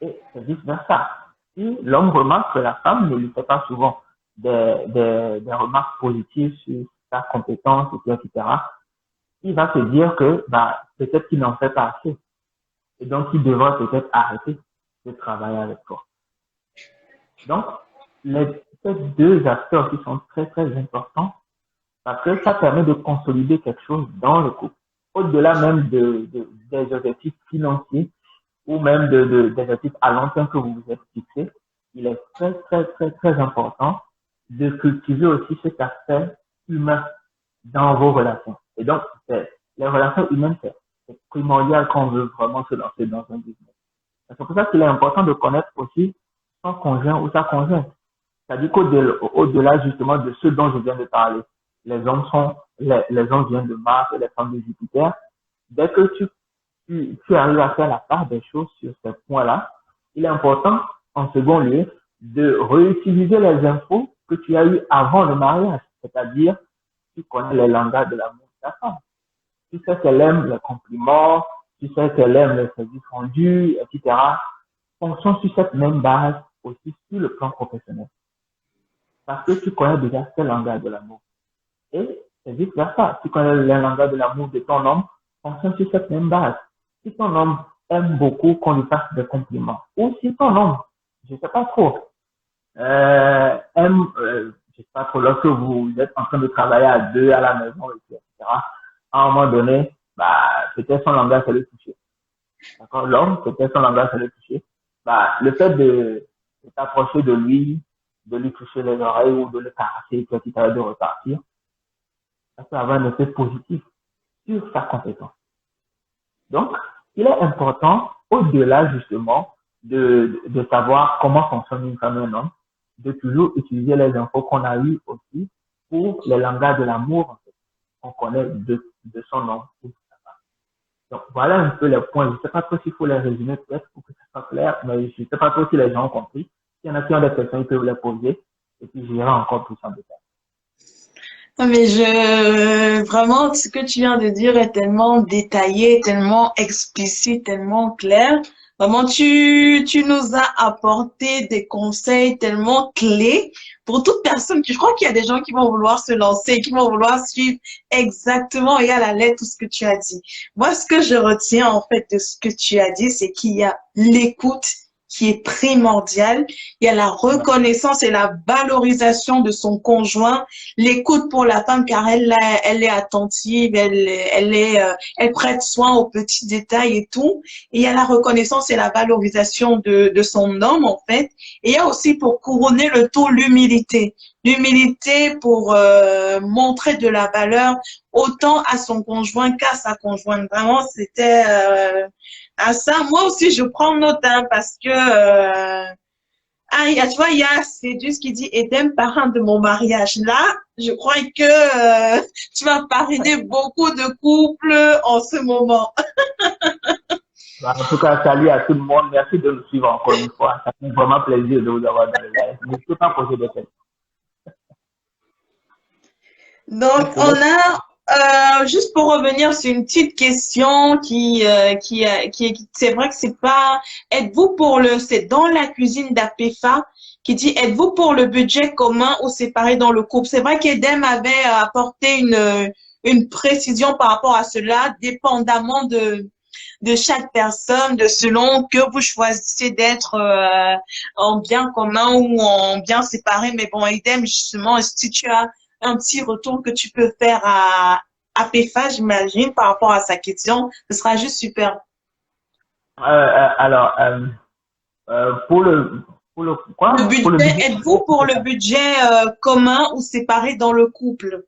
Et c'est vice-versa. Si l'homme remarque que la femme ne lui fait pas souvent des remarques positives sur sa compétence, etc., il va se dire que peut-être qu'il n'en fait pas assez. Et donc, il devra peut-être arrêter. de travailler avec toi. Donc, ces deux aspects aussi sont très, très importants parce que ça permet de consolider quelque chose dans le couple. Au-delà même des objectifs financiers ou même des objectifs à long terme que vous vous êtes fixés, il est très, très, très, très important de cultiver aussi cet aspect humain dans vos relations. Et donc, les relations humaines, c'est primordial quand on veut vraiment se lancer dans un business. C'est pour ça qu'il est important de connaître aussi son conjoint ou sa conjointe. C'est-à-dire qu'au-delà justement de ce dont je viens de parler, les hommes viennent de Mars et les femmes de Jupiter. Dès que tu arrives à faire la part des choses sur ces points-là, il est important, en second lieu, de réutiliser les infos que tu as eues avant le mariage. C'est-à-dire, tu connais les langages de l'amour de ta femme. Tu sais qu'elle aime les compliments, tu sais qu'elle aime les services rendus, etc. Fonctionne sur cette même base aussi sur le plan professionnel. Parce que tu connais déjà ce langage de l'amour. Et c'est vice versa. Tu connais le langage de l'amour de ton homme, fonctionne sur cette même base. Si ton homme aime beaucoup qu'on lui fasse des compliments, ou si ton homme, je sais pas trop, je sais pas trop, lorsque vous êtes en train de travailler à deux à la maison, etc., à un moment donné, peut-être son langage, c'est le toucher. D'accord? L'homme, peut-être son langage, c'est le toucher. Le fait de t'approcher de lui toucher les oreilles ou de le caresser, petit à petit de repartir, ça peut avoir un effet positif sur sa compétence. Donc, il est important, au-delà justement de savoir comment fonctionne une femme et un homme, de toujours utiliser les infos qu'on a eues aussi pour les langages de l'amour en fait, qu'on connaît de son homme ou de sa femme. Donc, voilà un peu les points. Je ne sais pas trop s'il faut les résumer peut-être pour que ça soit clair, mais je ne sais pas trop si les gens ont compris. S'il y en a qui ont des questions, ils peuvent les poser et puis j'irai encore plus en détail. Non, mais vraiment, ce que tu viens de dire est tellement détaillé, tellement explicite, tellement clair. Vraiment, tu nous as apporté des conseils tellement clés pour toute personne. Je crois qu'il y a des gens qui vont vouloir se lancer, qui vont vouloir suivre exactement et à la lettre tout ce que tu as dit. Moi, ce que je retiens, en fait, de ce que tu as dit, c'est qu'il y a l'écoute qui est primordiale. Il y a la reconnaissance et la valorisation de son conjoint, l'écoute pour la femme car elle est attentive, elle prête soin aux petits détails et tout. Et il y a la reconnaissance et la valorisation de son homme en fait. Et il y a aussi pour couronner le tout l'humilité. L'humilité pour montrer de la valeur autant à son conjoint qu'à sa conjointe. Vraiment, c'était à ça. Moi aussi, je prends note hein, parce que tu vois, il y a Cédus qui dit Edem, parrain de mon mariage. Là, je crois que tu vas parrainer beaucoup de couples en ce moment. En tout cas, salut à tout le monde. Merci de nous suivre encore une fois. Ça fait vraiment plaisir de vous avoir dans le live. N'hésitez pas à poser des questions. Donc, on a juste pour revenir sur une petite question c'est vrai que c'est pas, c'est dans la cuisine d'Apefa qui dit, êtes-vous pour le budget commun ou séparé dans le couple? C'est vrai qu'Edem avait apporté une précision par rapport à cela, dépendamment de chaque personne, de selon que vous choisissez d'être en bien commun ou en bien séparé. Mais bon, Edem, justement, si tu as un petit retour que tu peux faire à PEFA, j'imagine, par rapport à sa question, ce sera juste super. Pour le quoi? Le budget, Pour le budget, êtes-vous pour le budget commun ou séparé dans le couple?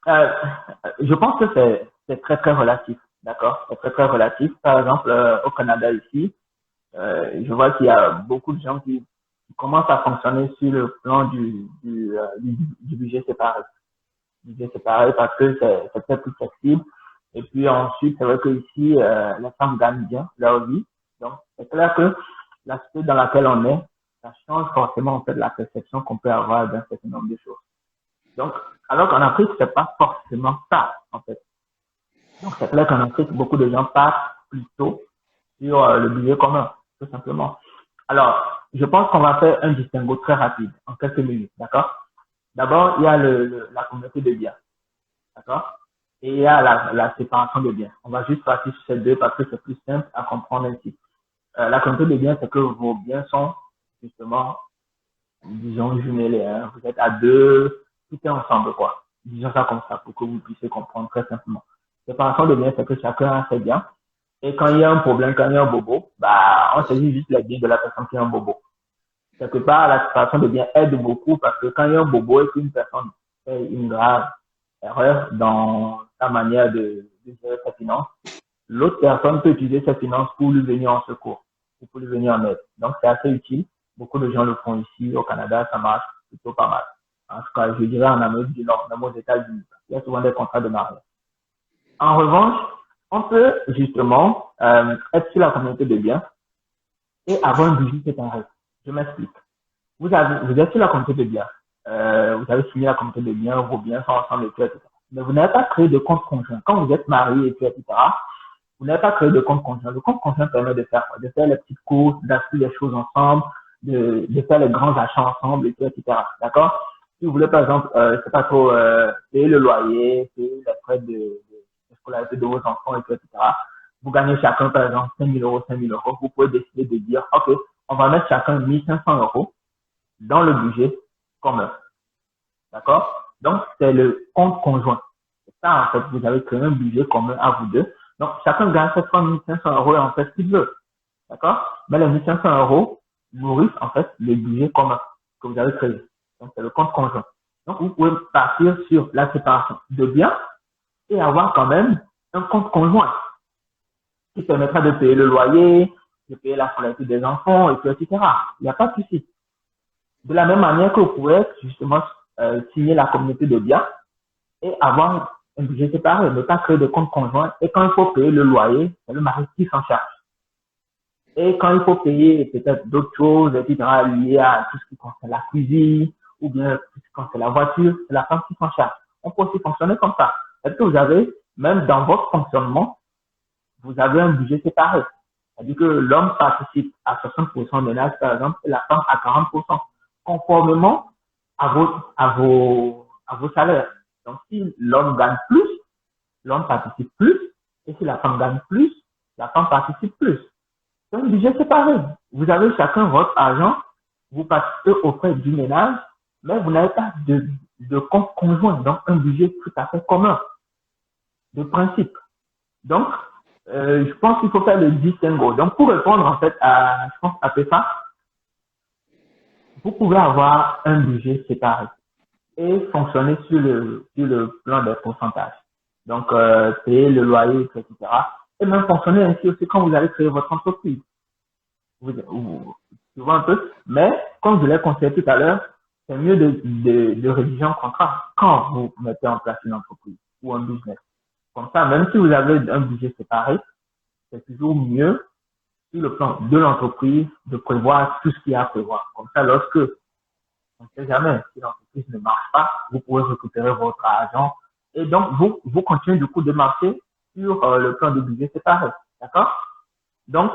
Je pense que c'est très très relatif, d'accord? C'est très très relatif. Par exemple, au Canada ici, je vois qu'il y a beaucoup de gens qui commencent à fonctionner sur le plan du budget séparé. Budget séparé parce que c'est peut-être plus flexible. Et puis ensuite, c'est vrai que ici, les femmes gagnent bien leur vie. Donc, c'est clair que l'aspect dans lequel on est, ça change forcément en fait la perception qu'on peut avoir d'un certain nombre de choses. Donc, alors qu'en Afrique, c'est pas forcément ça, en fait. Donc, c'est clair qu'en Afrique, beaucoup de gens partent plutôt sur le budget commun, tout simplement. Alors, je pense qu'on va faire un distinguo très rapide, en quelques minutes, d'accord? D'abord, il y a la communauté de biens, d'accord? Et il y a la séparation de biens. On va juste partir sur ces deux parce que c'est plus simple à comprendre ainsi. La communauté de biens, c'est que vos biens sont justement, disons, jumelés. Hein. Vous êtes à deux, tout est ensemble, quoi. Disons ça comme ça pour que vous puissiez comprendre très simplement. Séparation de biens, c'est que chacun a ses biens. Et quand il y a un problème, quand il y a un bobo, bah, on saisit juste les biens de la personne qui a un bobo. Quelque part, la séparation de biens aide beaucoup parce que quand il y a un bobo et qu'une personne fait une grave erreur dans sa manière de gérer sa finance, l'autre personne peut utiliser ses finances pour lui venir en secours, ou pour lui venir en aide. Donc, c'est assez utile. Beaucoup de gens le font ici. Au Canada, ça marche plutôt pas mal. En tout cas, je dirais en Amérique du Nord, même aux États-Unis. Il y a souvent des contrats de mariage. En revanche, on peut justement être sur la communauté de biens et avoir un budget séparé. Je m'explique. Vous êtes sur la communauté de biens. Vous avez signé la communauté de biens, vos biens sont ensemble, etc. Mais vous n'avez pas créé de compte conjoint. Quand vous êtes marié, etc., vous n'avez pas créé de compte conjoint. Le compte conjoint permet de faire quoi? De faire les petites courses, d'acheter les choses ensemble, de faire les grands achats ensemble, etc. D'accord? Si vous voulez, par exemple, c'est pas trop payer le loyer, payer les frais de scolarité de vos enfants, etc. Vous gagnez chacun, par exemple, 5 000 euros, 5 000 euros. Vous pouvez décider de dire, OK, on va mettre chacun 1 500 euros dans le budget commun. D'accord? Donc, c'est le compte conjoint. C'est ça, en fait, vous avez créé un budget commun à vous deux. Donc, chacun gagne cette fois 1 500 euros et en fait ce qu'il veut. D'accord? Mais les 1 500 euros nourrissent, en fait, le budget commun que vous avez créé. Donc, c'est le compte conjoint. Donc, vous pouvez partir sur la séparation de biens et avoir quand même un compte conjoint qui permettra de payer le loyer, de payer la scolarité des enfants, etc. Il n'y a pas de souci. De la même manière que vous pouvez justement signer la communauté de biens et avoir un budget séparé, ne pas créer de compte conjoint. Et quand il faut payer le loyer, c'est le mari qui s'en charge. Et quand il faut payer peut-être d'autres choses, etc., liées à tout ce qui concerne la cuisine, ou bien tout ce qui concerne la voiture, c'est la femme qui s'en charge. On peut aussi fonctionner comme ça. Est-ce que vous avez, même dans votre fonctionnement, vous avez un budget séparé? C'est-à-dire que l'homme participe à 60% des ménages, par exemple, et la femme à 40%, conformément à vos salaires. Donc, si l'homme gagne plus, l'homme participe plus, et si la femme gagne plus, la femme participe plus. C'est un budget séparé. Vous avez chacun votre argent, vous participez aux frais du ménage, mais vous n'avez pas de compte conjoint, donc un budget tout à fait commun, de principe. Donc, je pense qu'il faut faire le distinguo. Donc, pour répondre en fait à, je pense, à PEFA, vous pouvez avoir un budget séparé et fonctionner sur le plan des pourcentages. Donc, payer le loyer, etc. Et même fonctionner ainsi aussi quand vous allez créer votre entreprise. Vous voyez un peu. Mais, comme je l'ai conseillé tout à l'heure, c'est mieux de rédiger un contrat quand vous mettez en place une entreprise ou un business. Comme ça, même si vous avez un budget séparé, c'est toujours mieux sur le plan de l'entreprise de prévoir tout ce qu'il y a à prévoir. Comme ça, lorsque on ne sait jamais si l'entreprise ne marche pas, vous pouvez récupérer votre argent et donc vous continuez du coup de marcher sur le plan de budget séparé. D'accord? Donc,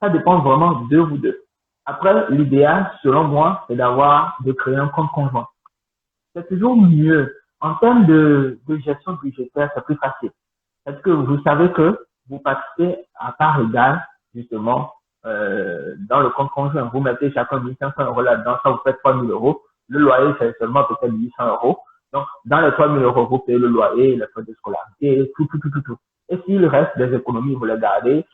ça dépend vraiment de vous deux. Après, l'idéal, selon moi, c'est de créer un compte conjoint. C'est toujours mieux. En termes de gestion budgétaire, c'est plus facile. Parce que vous savez que vous participez à part égale, justement, dans le compte conjoint. Vous mettez chacun 1 500 euros là-dedans, ça vous fait 3 000 euros. Le loyer, c'est seulement peut-être 800 euros. Donc, dans les 3 000 euros, vous payez le loyer, les frais de scolarité, tout. Et s'il reste des économies, vous les gardez.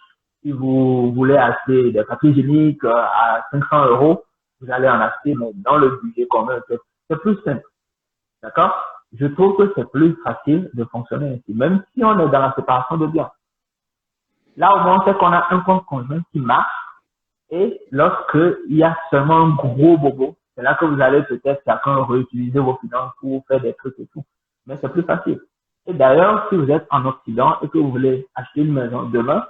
Si vous voulez acheter des papiers hygiéniques à 500 euros, vous allez en acheter, mais dans le budget commun, c'est plus simple. D'accord? Je trouve que c'est plus facile de fonctionner ainsi, même si on est dans la séparation de biens. Là, au moins, c'est qu'on a un compte conjoint qui marche. Et lorsqu'il y a seulement un gros bobo, c'est là que vous allez peut-être chacun réutiliser vos finances pour faire des trucs et tout. Mais c'est plus facile. Et d'ailleurs, si vous êtes en Occident et que vous voulez acheter une maison demain,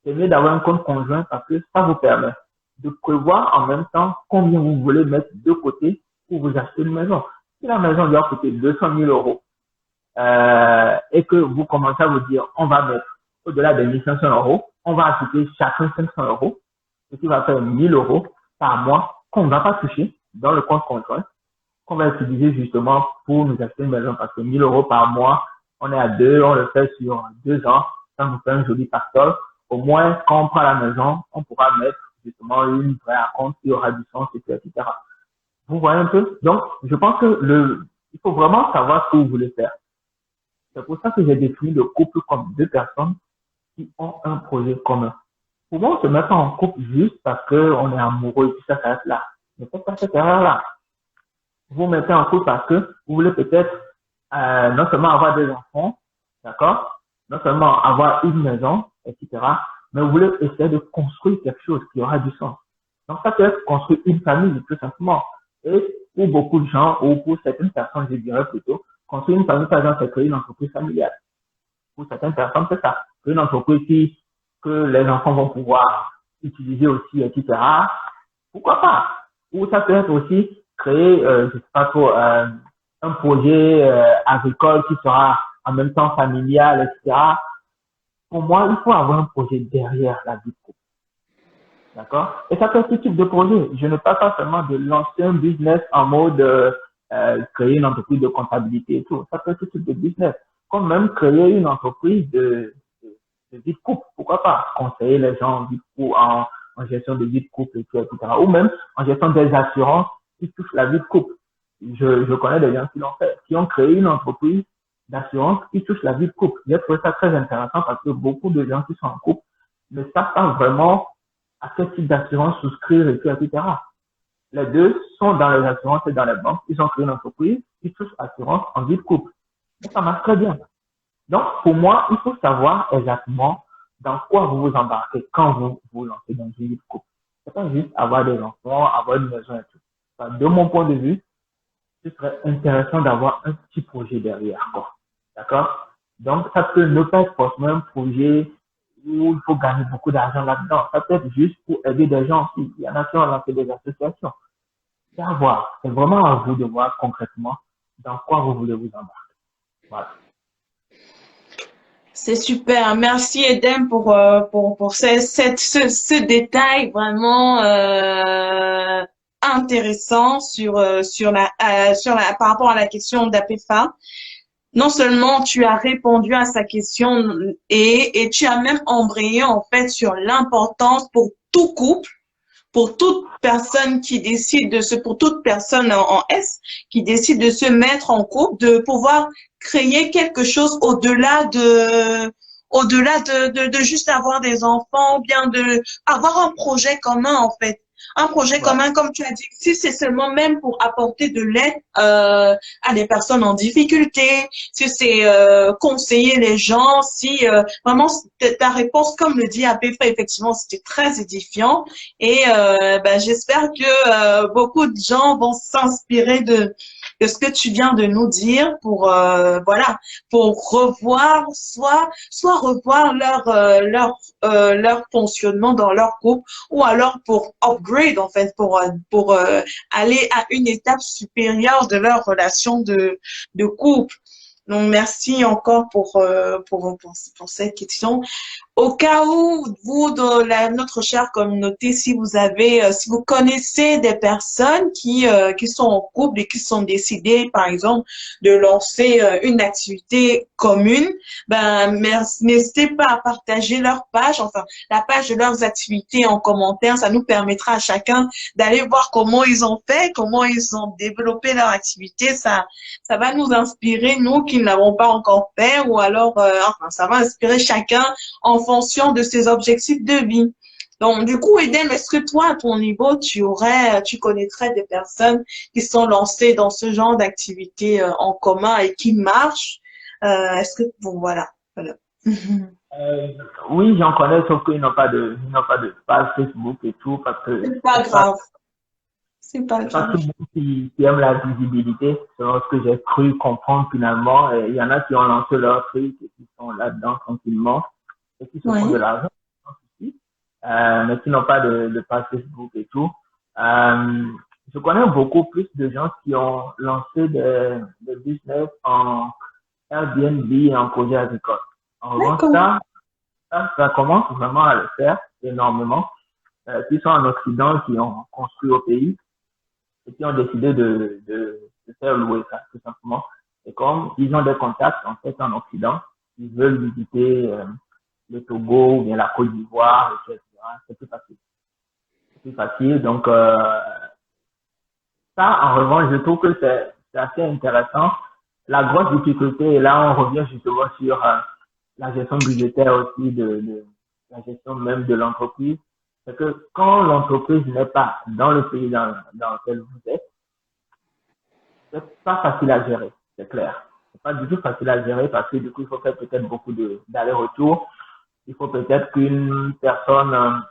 c'est mieux d'avoir un compte conjoint parce que ça vous permet de prévoir en même temps combien vous voulez mettre de côté pour vous acheter une maison. Si la maison doit coûter 200 000 euros et que vous commencez à vous dire, on va mettre au-delà des 1 500 euros, on va ajouter chacun 500 euros, ce qui va faire 1 000 euros par mois qu'on ne va pas toucher dans le compte conjoint, qu'on va utiliser justement pour nous acheter une maison parce que 1 000 euros par mois, on est à deux, on le fait sur 2 ans, ça nous fait un joli pactole. Au moins, quand on prend la maison, on pourra mettre justement une vraie rencontre qui aura du sens, etc. Vous voyez un peu? Donc, je pense que il faut vraiment savoir ce que vous voulez faire. C'est pour ça que j'ai défini le couple comme deux personnes qui ont un projet commun. Pour moi, on se met pas en couple juste parce qu'on est amoureux et tout ça s'arrête là. Ne faites pas cette erreur-là. Vous mettez en couple parce que vous voulez peut-être non seulement avoir des enfants, d'accord, non seulement avoir une maison, etc., mais vous voulez essayer de construire quelque chose qui aura du sens. Donc, ça peut être construire une famille, tout simplement. Et pour beaucoup de gens, ou pour certaines personnes, je dirais plutôt, construire une famille, par exemple, c'est créer une entreprise familiale. Pour certaines personnes, c'est ça. Créer une entreprise que les enfants vont pouvoir utiliser aussi, etc. Pourquoi pas? Ou ça peut être aussi créer, je sais pas trop, un projet agricole qui sera en même temps familial, etc. Pour moi, il faut avoir un projet derrière la vie de couple. D'accord? Et ça peut être tout type de projet. Je ne parle pas seulement de lancer un business en mode créer une entreprise de comptabilité et tout. Ça peut être tout type de business. Comme même créer une entreprise de vie de couple. Pourquoi pas? Conseiller les gens en vie de couple, en gestion de vie de couple et tout, etc. Ou même en gestion des assurances qui touchent la vie de couple. Je connais des gens qui l'ont fait, qui ont créé une entreprise d'assurance qui touche la vie de couple. J'ai trouvé ça très intéressant parce que beaucoup de gens qui sont en couple ne savent pas vraiment à quel type d'assurance souscrire et tout, etc. Les deux sont dans les assurances et dans les banques. Ils ont créé une entreprise qui touche assurance en vie de couple. Et ça marche très bien. Donc, pour moi, il faut savoir exactement dans quoi vous vous embarquez quand vous vous lancez dans une vie de couple. C'est pas juste avoir des enfants, avoir une maison et tout. Enfin, de mon point de vue, ce serait intéressant d'avoir un petit projet derrière, quoi. D'accord? Donc, ça peut ne pas être forcément un projet où il faut gagner beaucoup d'argent là-dedans. Ça peut être juste pour aider des gens aussi. Il y en a qui ont lancé des associations. C'est à voir. C'est vraiment à vous de voir concrètement dans quoi vous voulez vous embarquer. Voilà. C'est super. Merci Eden pour ce détail vraiment intéressant par rapport à la question d'Apefa. Non seulement tu as répondu à sa question et tu as même embrayé en fait sur l'importance pour tout couple, pour toute personne qui décide pour toute personne en S qui décide de se mettre en couple, de pouvoir créer quelque chose au-delà de juste avoir des enfants, ou bien de avoir un projet commun en fait. Un projet commun, comme tu as dit, si c'est seulement même pour apporter de l'aide à des personnes en difficulté, si c'est conseiller les gens, si vraiment ta réponse, comme le dit Abefa, effectivement, c'était très édifiant. Et j'espère que beaucoup de gens vont s'inspirer de ce que tu viens de nous dire pour pour revoir soit revoir leur fonctionnement dans leur couple ou alors pour upgrade en fait pour aller à une étape supérieure de leur relation de couple. Donc merci encore pour cette question. Au cas où vous, notre chère communauté, si vous connaissez des personnes qui sont en couple et qui sont décidées, par exemple, de lancer une activité commune, n'hésitez pas à partager leur page, enfin, la page de leurs activités en commentaire. Ça nous permettra à chacun d'aller voir comment ils ont fait, comment ils ont développé leur activité. Ça va nous inspirer, nous qui ne l'avons pas encore fait, ou alors, ça va inspirer chacun en fonction de ses objectifs de vie. Donc, du coup, Eden, est-ce que toi, à ton niveau, tu connaîtrais des personnes qui sont lancées dans ce genre d'activité en commun et qui marchent? Est-ce que, bon, voilà. Oui, j'en connais, sauf qu'ils ils n'ont pas de page Facebook et tout, parce que C'est pas grave. C'est pas c'est pas grave. tout le monde qui aime la visibilité, selon ce que j'ai cru comprendre finalement. Et il y en a qui ont lancé leur truc et qui sont là-dedans tranquillement et qui se font de Oui. l'argent, mais qui n'ont pas de page Facebook et tout. Je connais beaucoup plus de gens qui ont lancé des business en Airbnb et en projet agricole. En revanche, D'accord. ça commence vraiment à le faire énormément. Qui sont en Occident, qui ont construit au pays et qui ont décidé de faire louer ça, tout simplement. Et comme ils ont des contacts, en fait, en Occident, ils veulent visiter le Togo ou bien la Côte d'Ivoire, etc. C'est plus facile. plus facile. Donc, ça, en revanche, je trouve que c'est assez intéressant. La grosse difficulté, et là, on revient justement sur la gestion budgétaire aussi, de la gestion même de l'entreprise. C'est que quand l'entreprise n'est pas dans le pays dans lequel vous êtes, c'est pas facile à gérer, c'est clair. C'est pas du tout facile à gérer parce que du coup, il faut faire peut-être beaucoup d'allers-retours. Il faut peut-être qu'une personne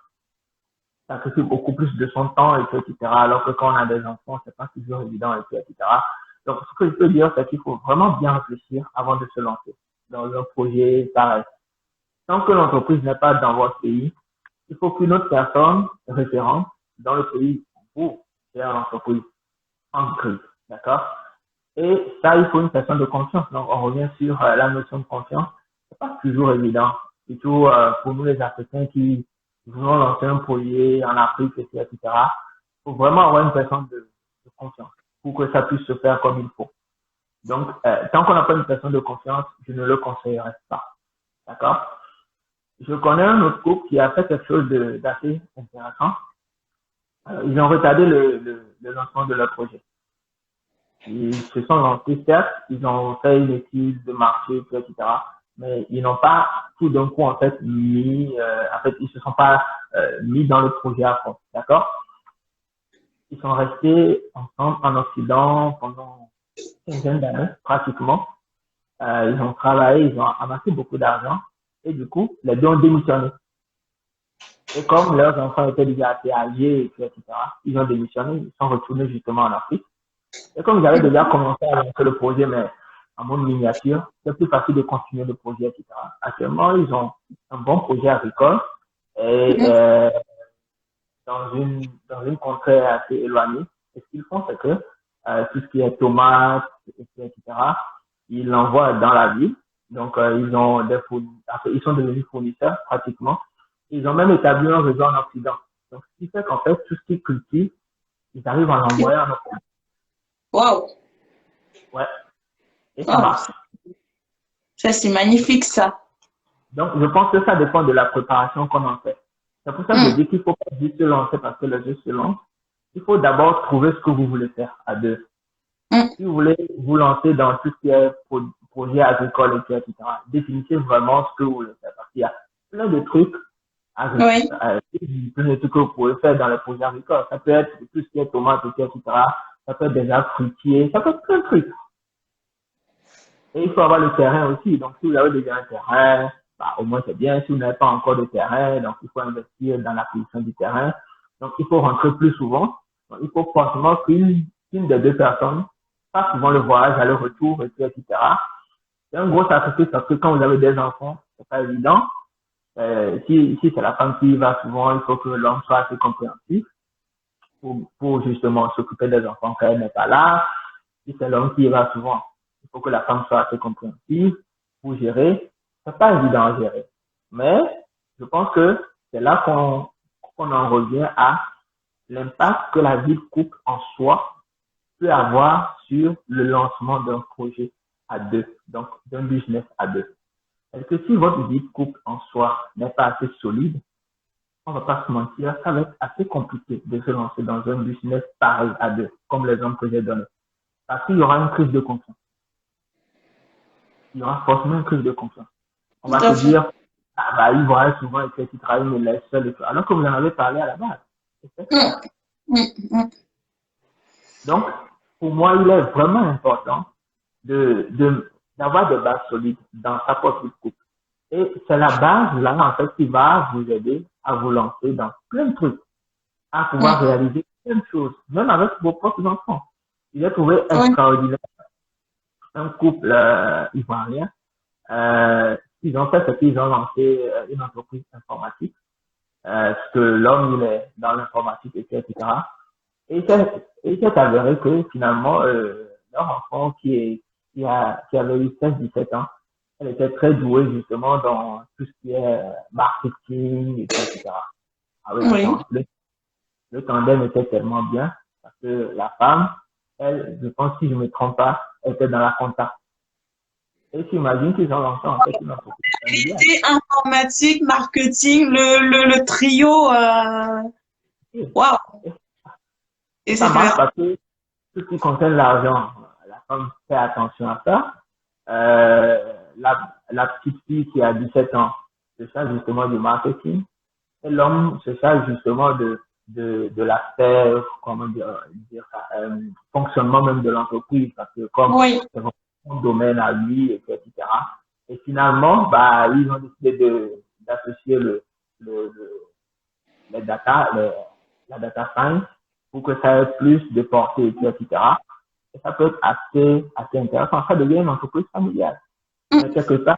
sacrifie beaucoup plus de son temps, etc. Alors que quand on a des enfants, c'est pas toujours évident, etc. Donc, ce que je peux dire, c'est qu'il faut vraiment bien réfléchir avant de se lancer dans un projet pareil. Tant que l'entreprise n'est pas dans votre pays, il faut qu'une autre personne référente dans le pays où c'est l'entreprise en crise. D'accord? Et ça, il faut une personne de confiance. Donc, on revient sur la notion de confiance. C'est pas toujours évident. Surtout pour nous, les Africains qui voulons lancer un projet en Afrique, etc. Il faut vraiment avoir une personne de confiance pour que ça puisse se faire comme il faut. Donc, tant qu'on n'a pas une personne de confiance, je ne le conseillerais pas. D'accord? Je connais un autre couple qui a fait quelque chose d'assez intéressant. Ils ont retardé le lancement de leur projet. Ils se sont lancés, certes, ils ont fait une étude de marché, etc. Mais ils n'ont pas tout d'un coup, en fait, ils se sont pas mis dans le projet à fond. D'accord? Ils sont restés ensemble en Occident pendant une quinzaine d'années, pratiquement. Ils ont travaillé, ils ont amassé beaucoup d'argent. Et du coup, les deux ont démissionné. Et comme leurs enfants étaient déjà assez âgés, etc., ils ont démissionné, ils sont retournés justement en Afrique. Et comme ils avaient déjà commencé à lancer le projet, mais en mode miniature, c'est plus facile de continuer le projet, etc. Actuellement, ils ont un bon projet agricole et dans une contrée assez éloignée. Et ce qu'ils font, c'est que tout ce qui est tomates, etc., ils l'envoient dans la ville. Donc, ils ont ils sont devenus fournisseurs pratiquement. Ils ont même établi un réseau en Occident. Donc, ce qui fait qu'en fait, tout ce qu'ils cultivent, ils arrivent à l'envoyer en Occident. Wow. Ouais. Et ça marche. Ça, c'est magnifique, ça. Donc, je pense que ça dépend de la préparation qu'on en fait. C'est pour ça que je dis qu'il ne faut pas juste se lancer parce que le jeu se lance. Il faut d'abord trouver ce que vous voulez faire à deux. Si vous voulez vous lancer dans tout ce qui est projet agricole, etc., définissez vraiment ce que vous voulez faire. Parce qu'il y a plein de trucs agricoles, plein de trucs que vous pouvez faire dans les projets agricoles. Ça peut être tout ce qui est tomates, etc. Ça peut être des arbres fruitiers, ça peut être plein de trucs. Et il faut avoir le terrain aussi. Donc, si vous avez déjà un terrain, bah, au moins c'est bien. Si vous n'avez pas encore de terrain, donc il faut investir dans l'acquisition du terrain. Donc, il faut rentrer plus souvent. Donc, il faut forcément qu'une des deux personnes fasse souvent le voyage, aller-retour, etc. C'est un gros sacrifice parce que quand vous avez des enfants, c'est pas évident. Si c'est la femme qui y va souvent, il faut que l'homme soit assez compréhensif pour justement s'occuper des enfants quand elle n'est pas là. Si c'est l'homme qui y va souvent, il faut que la femme soit assez compréhensive pour gérer. C'est pas évident à gérer. Mais je pense que c'est là qu'on en revient à l'impact que la vie de couple en soi peut avoir sur le lancement d'un projet à deux, donc d'un business à deux. Parce que si votre vie de couple en soi n'est pas assez solide, on va pas se mentir, ça va être assez compliqué de se lancer dans un business pareil à deux, comme l'exemple que j'ai donné. Parce qu'il y aura une crise de confiance. Il y aura forcément une crise de confiance. On va se dire, ah bah, il voit souvent, etc., il me laisse seul et tout. Alors que vous en avez parlé à la base. Donc, pour moi, il est vraiment important d'avoir des bases solides dans sa propre couple. Et c'est la base, là, en fait, qui va vous aider à vous lancer dans plein de trucs, à pouvoir réaliser plein de choses, même avec vos propres enfants. J'ai trouvé extraordinaire un couple ivoirien. Ils ont fait ce qu'ils ont lancé une entreprise informatique, parce que l'homme, il est dans l'informatique, etc. Et il s'est avéré que finalement, leur enfant qui avait eu 16-17 ans, elle était très douée justement dans tout ce qui est marketing, etc. Ah oui, le tandem était tellement bien parce que la femme, elle, je pense si je ne me trompe pas, elle était dans la compta. Et tu imagines qu'ils ont lancé en fait une entreprise familiale. Informatique, marketing, le trio. Waouh! Et Et ça c'est marche faire. parce que tout ce qui concerne l'argent, la femme fait attention à ça. La petite fille qui a 17 ans se charge justement du marketing et l'homme se charge justement de l'aspect, comment dire ça, fonctionnement même de l'entreprise parce que comme Oui. c'est son domaine à lui, etc. Et finalement, bah, ils ont décidé d'associer le, les data, la data science pour que ça ait plus de portée, etc. Et ça peut être assez intéressant. Ça devient une entreprise familiale. Mais Mm, quelque part,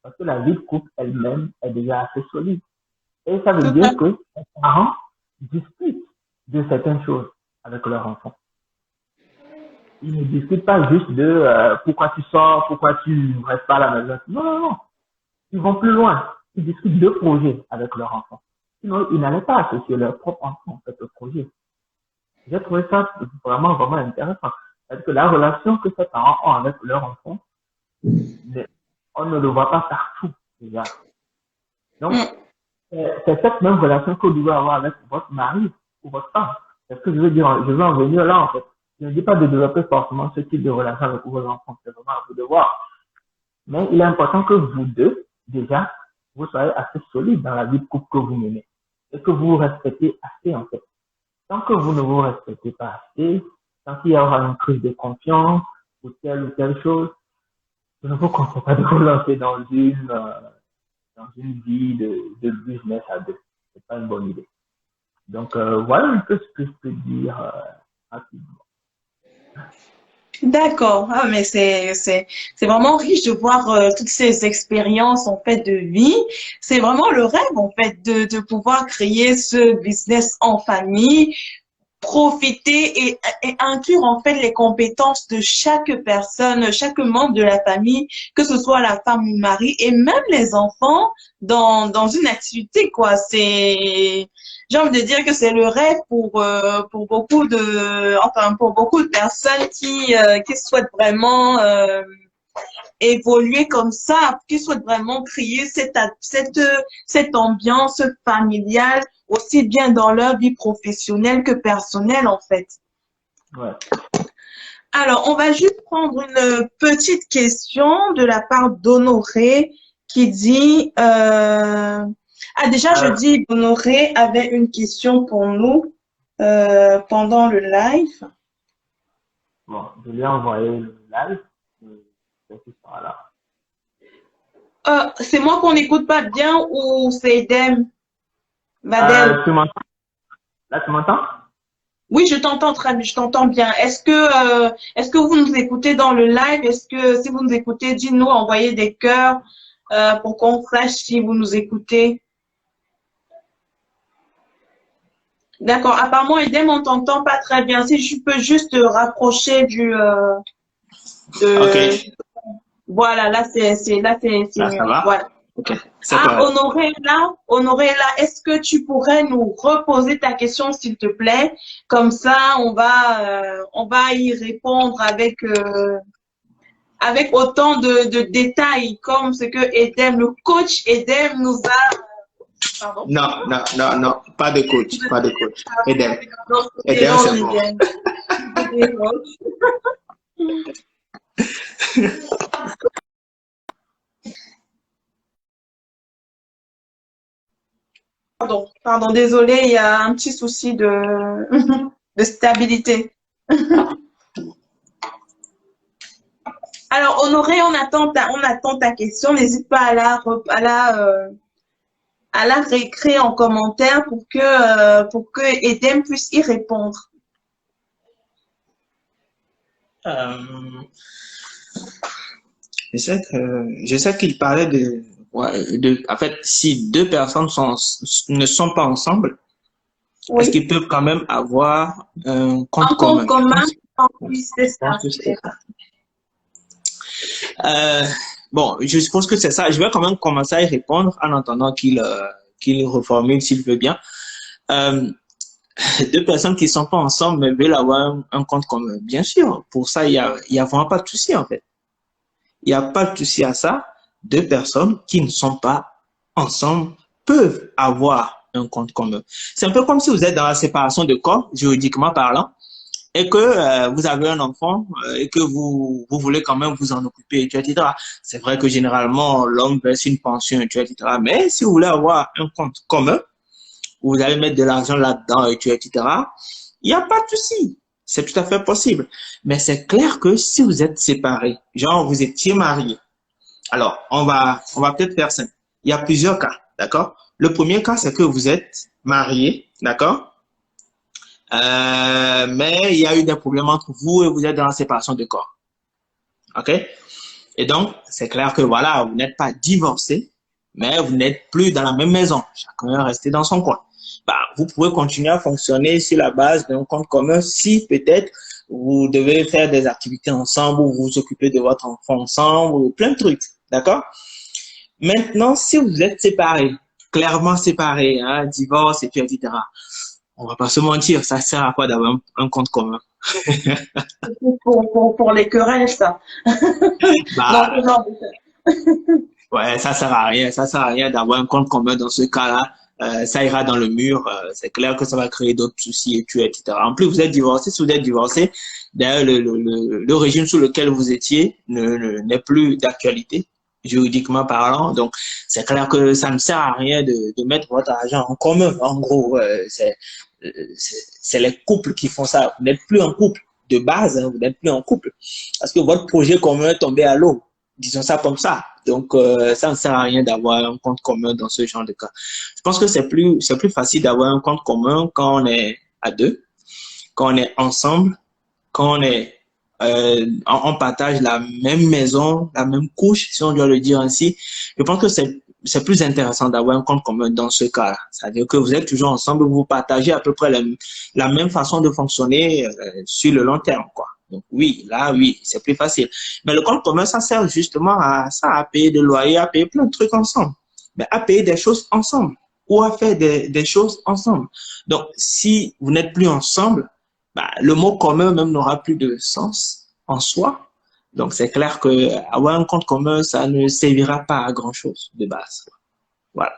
parce que la vie de couple elle-même est déjà assez solide. Et ça veut tout à dire que les parents discutent de certaines choses avec leurs enfants. Ils ne discutent pas juste de pourquoi tu sors, pourquoi tu ne restes pas à la maison. Non, non, non. Ils vont plus loin. Ils discutent de projets avec leurs enfants. Sinon, ils n'allaient pas associer leur propre enfant en fait, au projet. J'ai trouvé ça vraiment, vraiment intéressant. Parce que la relation que ces parents ont avec leur enfant, on ne le voit pas partout déjà. Donc, Mm. c'est cette même relation que vous devez avoir avec votre mari ou votre femme. C'est ce que je veux dire. Je veux en venir là, en fait. Je ne dis pas de développer forcément ce type de relation avec vos enfants. C'est vraiment à vous de voir. Mais il est important que vous deux, déjà, vous soyez assez solides dans la vie de couple que vous menez. Et que vous vous respectez assez, en fait. Tant que vous ne vous respectez pas assez, tant qu'il y aura une crise de confiance ou telle chose, je ne vous conseille pas de vous lancer dans une vie de business à deux. C'est pas une bonne idée. Donc, voilà un peu ce que je peux dire rapidement. D'accord. Ah, mais c'est vraiment riche de voir toutes ces expériences en fait de vie. C'est vraiment le rêve en fait de pouvoir créer ce business en famille, profiter et inclure en fait les compétences de chaque personne, chaque membre de la famille, que ce soit la femme ou le mari, et même les enfants dans une activité, quoi. J'ai envie de dire que c'est le rêve pour beaucoup enfin, pour beaucoup de personnes qui souhaitent vraiment, évoluer comme ça, qui souhaitent vraiment créer cette ambiance familiale, aussi bien dans leur vie professionnelle que personnelle, en fait. Ouais. Alors, on va juste prendre une petite question de la part d'Honoré qui dit, déjà, je Euh, dis Honoré avait une question pour nous pendant le live. bon, je lui ai envoyé le live. C'est ce soir-là. C'est moi qu'on n'écoute pas bien ou c'est Edem, Madel? Tu m'entends? Là, tu m'entends? Oui, je t'entends très bien, je t'entends bien. Est-ce que vous nous écoutez dans le live? Est-ce que si vous nous écoutez, dites-nous, envoyez des cœurs pour qu'on sache si vous nous écoutez. D'accord. Apparemment, Edem, on t'entend pas très bien. Si je peux juste te rapprocher Ok, de, voilà, là, c'est là ça mieux. va. Voilà. Ok, c'est Ah, correct. Honoré là, est-ce que tu pourrais nous reposer ta question, s'il te plaît? Comme ça, on va y répondre avec autant de détails, comme ce que Edem, le coach Edem nous a, pardon. Non, non, non, non, pas de coach, pas de coach. Edem, Donc, Edem, c'est bon. Pardon, désolé, il y a un petit souci de stabilité. Alors, Honoré, on attend ta question. N'hésite pas à la réécrire en commentaire pour que Edem puisse y répondre. Euh, je sais qu'il parlait en fait, si deux personnes ne sont pas ensemble, est-ce Oui. qu'ils peuvent quand même avoir un compte Un commun? compte commun, oui, c'est Je ça. pense que c'est ça. Bon, je suppose que c'est ça. Je vais quand même commencer à y répondre en attendant qu'il reformule s'il veut bien. Deux personnes qui ne sont pas ensemble mais veulent avoir un compte commun. Bien sûr, pour ça, il y a vraiment pas de souci en fait. Il n'y a pas de souci à ça. Deux personnes qui ne sont pas ensemble peuvent avoir un compte commun. C'est un peu comme si vous êtes dans la séparation de corps, juridiquement parlant, et que vous avez un enfant et que vous voulez quand même vous en occuper, etc. C'est vrai que généralement, l'homme verse une pension, etc. Mais si vous voulez avoir un compte commun, où vous allez mettre de l'argent là-dedans, etc., il n'y a pas de souci. C'est tout à fait possible. Mais c'est clair que si vous êtes séparés, genre vous étiez mariés, alors on va peut-être faire simple. Il y a plusieurs cas, d'accord? Le premier cas, c'est que vous êtes mariés, d'accord? Mais il y a eu des problèmes entre vous et vous êtes dans la séparation de corps. OK? Et donc, c'est clair que voilà, vous n'êtes pas divorcés, mais vous n'êtes plus dans la même maison. Chacun est resté dans son coin. Bah, vous pouvez continuer à fonctionner sur la base d'un compte commun si peut-être vous devez faire des activités ensemble ou vous vous occupez de votre enfant ensemble ou plein de trucs. D'accord? Maintenant, si vous êtes séparés, clairement séparés, hein, divorce et puis etc., on va pas se mentir, ça sert à quoi d'avoir un compte commun? Pour les querelles, ça. Bah, Non, non. ouais, ça sert à rien. Ça sert à rien d'avoir un compte commun dans ce cas-là. Ça ira dans le mur. C'est clair que ça va créer d'autres soucis et tout, etc. En plus, vous êtes divorcé. Si vous êtes divorcé, d'ailleurs, le régime sous lequel vous étiez n'est plus d'actualité, juridiquement parlant. Donc, c'est clair que ça ne sert à rien de mettre votre argent en commun. En gros, c'est les couples qui font ça. Vous n'êtes plus en couple de base. Hein, vous n'êtes plus en couple parce que votre projet commun est tombé à l'eau. Disons ça comme ça. Donc, ça ne sert à rien d'avoir un compte commun dans ce genre de cas. Je pense que c'est plus facile d'avoir un compte commun quand on est à deux, quand on est ensemble, quand on partage la même maison, la même couche, si on doit le dire ainsi. Je pense que c'est plus intéressant d'avoir un compte commun dans ce cas-là. C'est-à-dire que vous êtes toujours ensemble, vous partagez à peu près la même façon de fonctionner sur le long terme, quoi. Donc oui, là, oui, c'est plus facile. Mais le compte commun, ça sert justement à ça, à payer des loyers, à payer plein de trucs ensemble. Mais à payer des choses ensemble ou à faire des choses ensemble. Donc, si vous n'êtes plus ensemble, bah, le mot commun même n'aura plus de sens en soi. Donc, c'est clair que avoir un compte commun, ça ne servira pas à grand-chose de base. Voilà.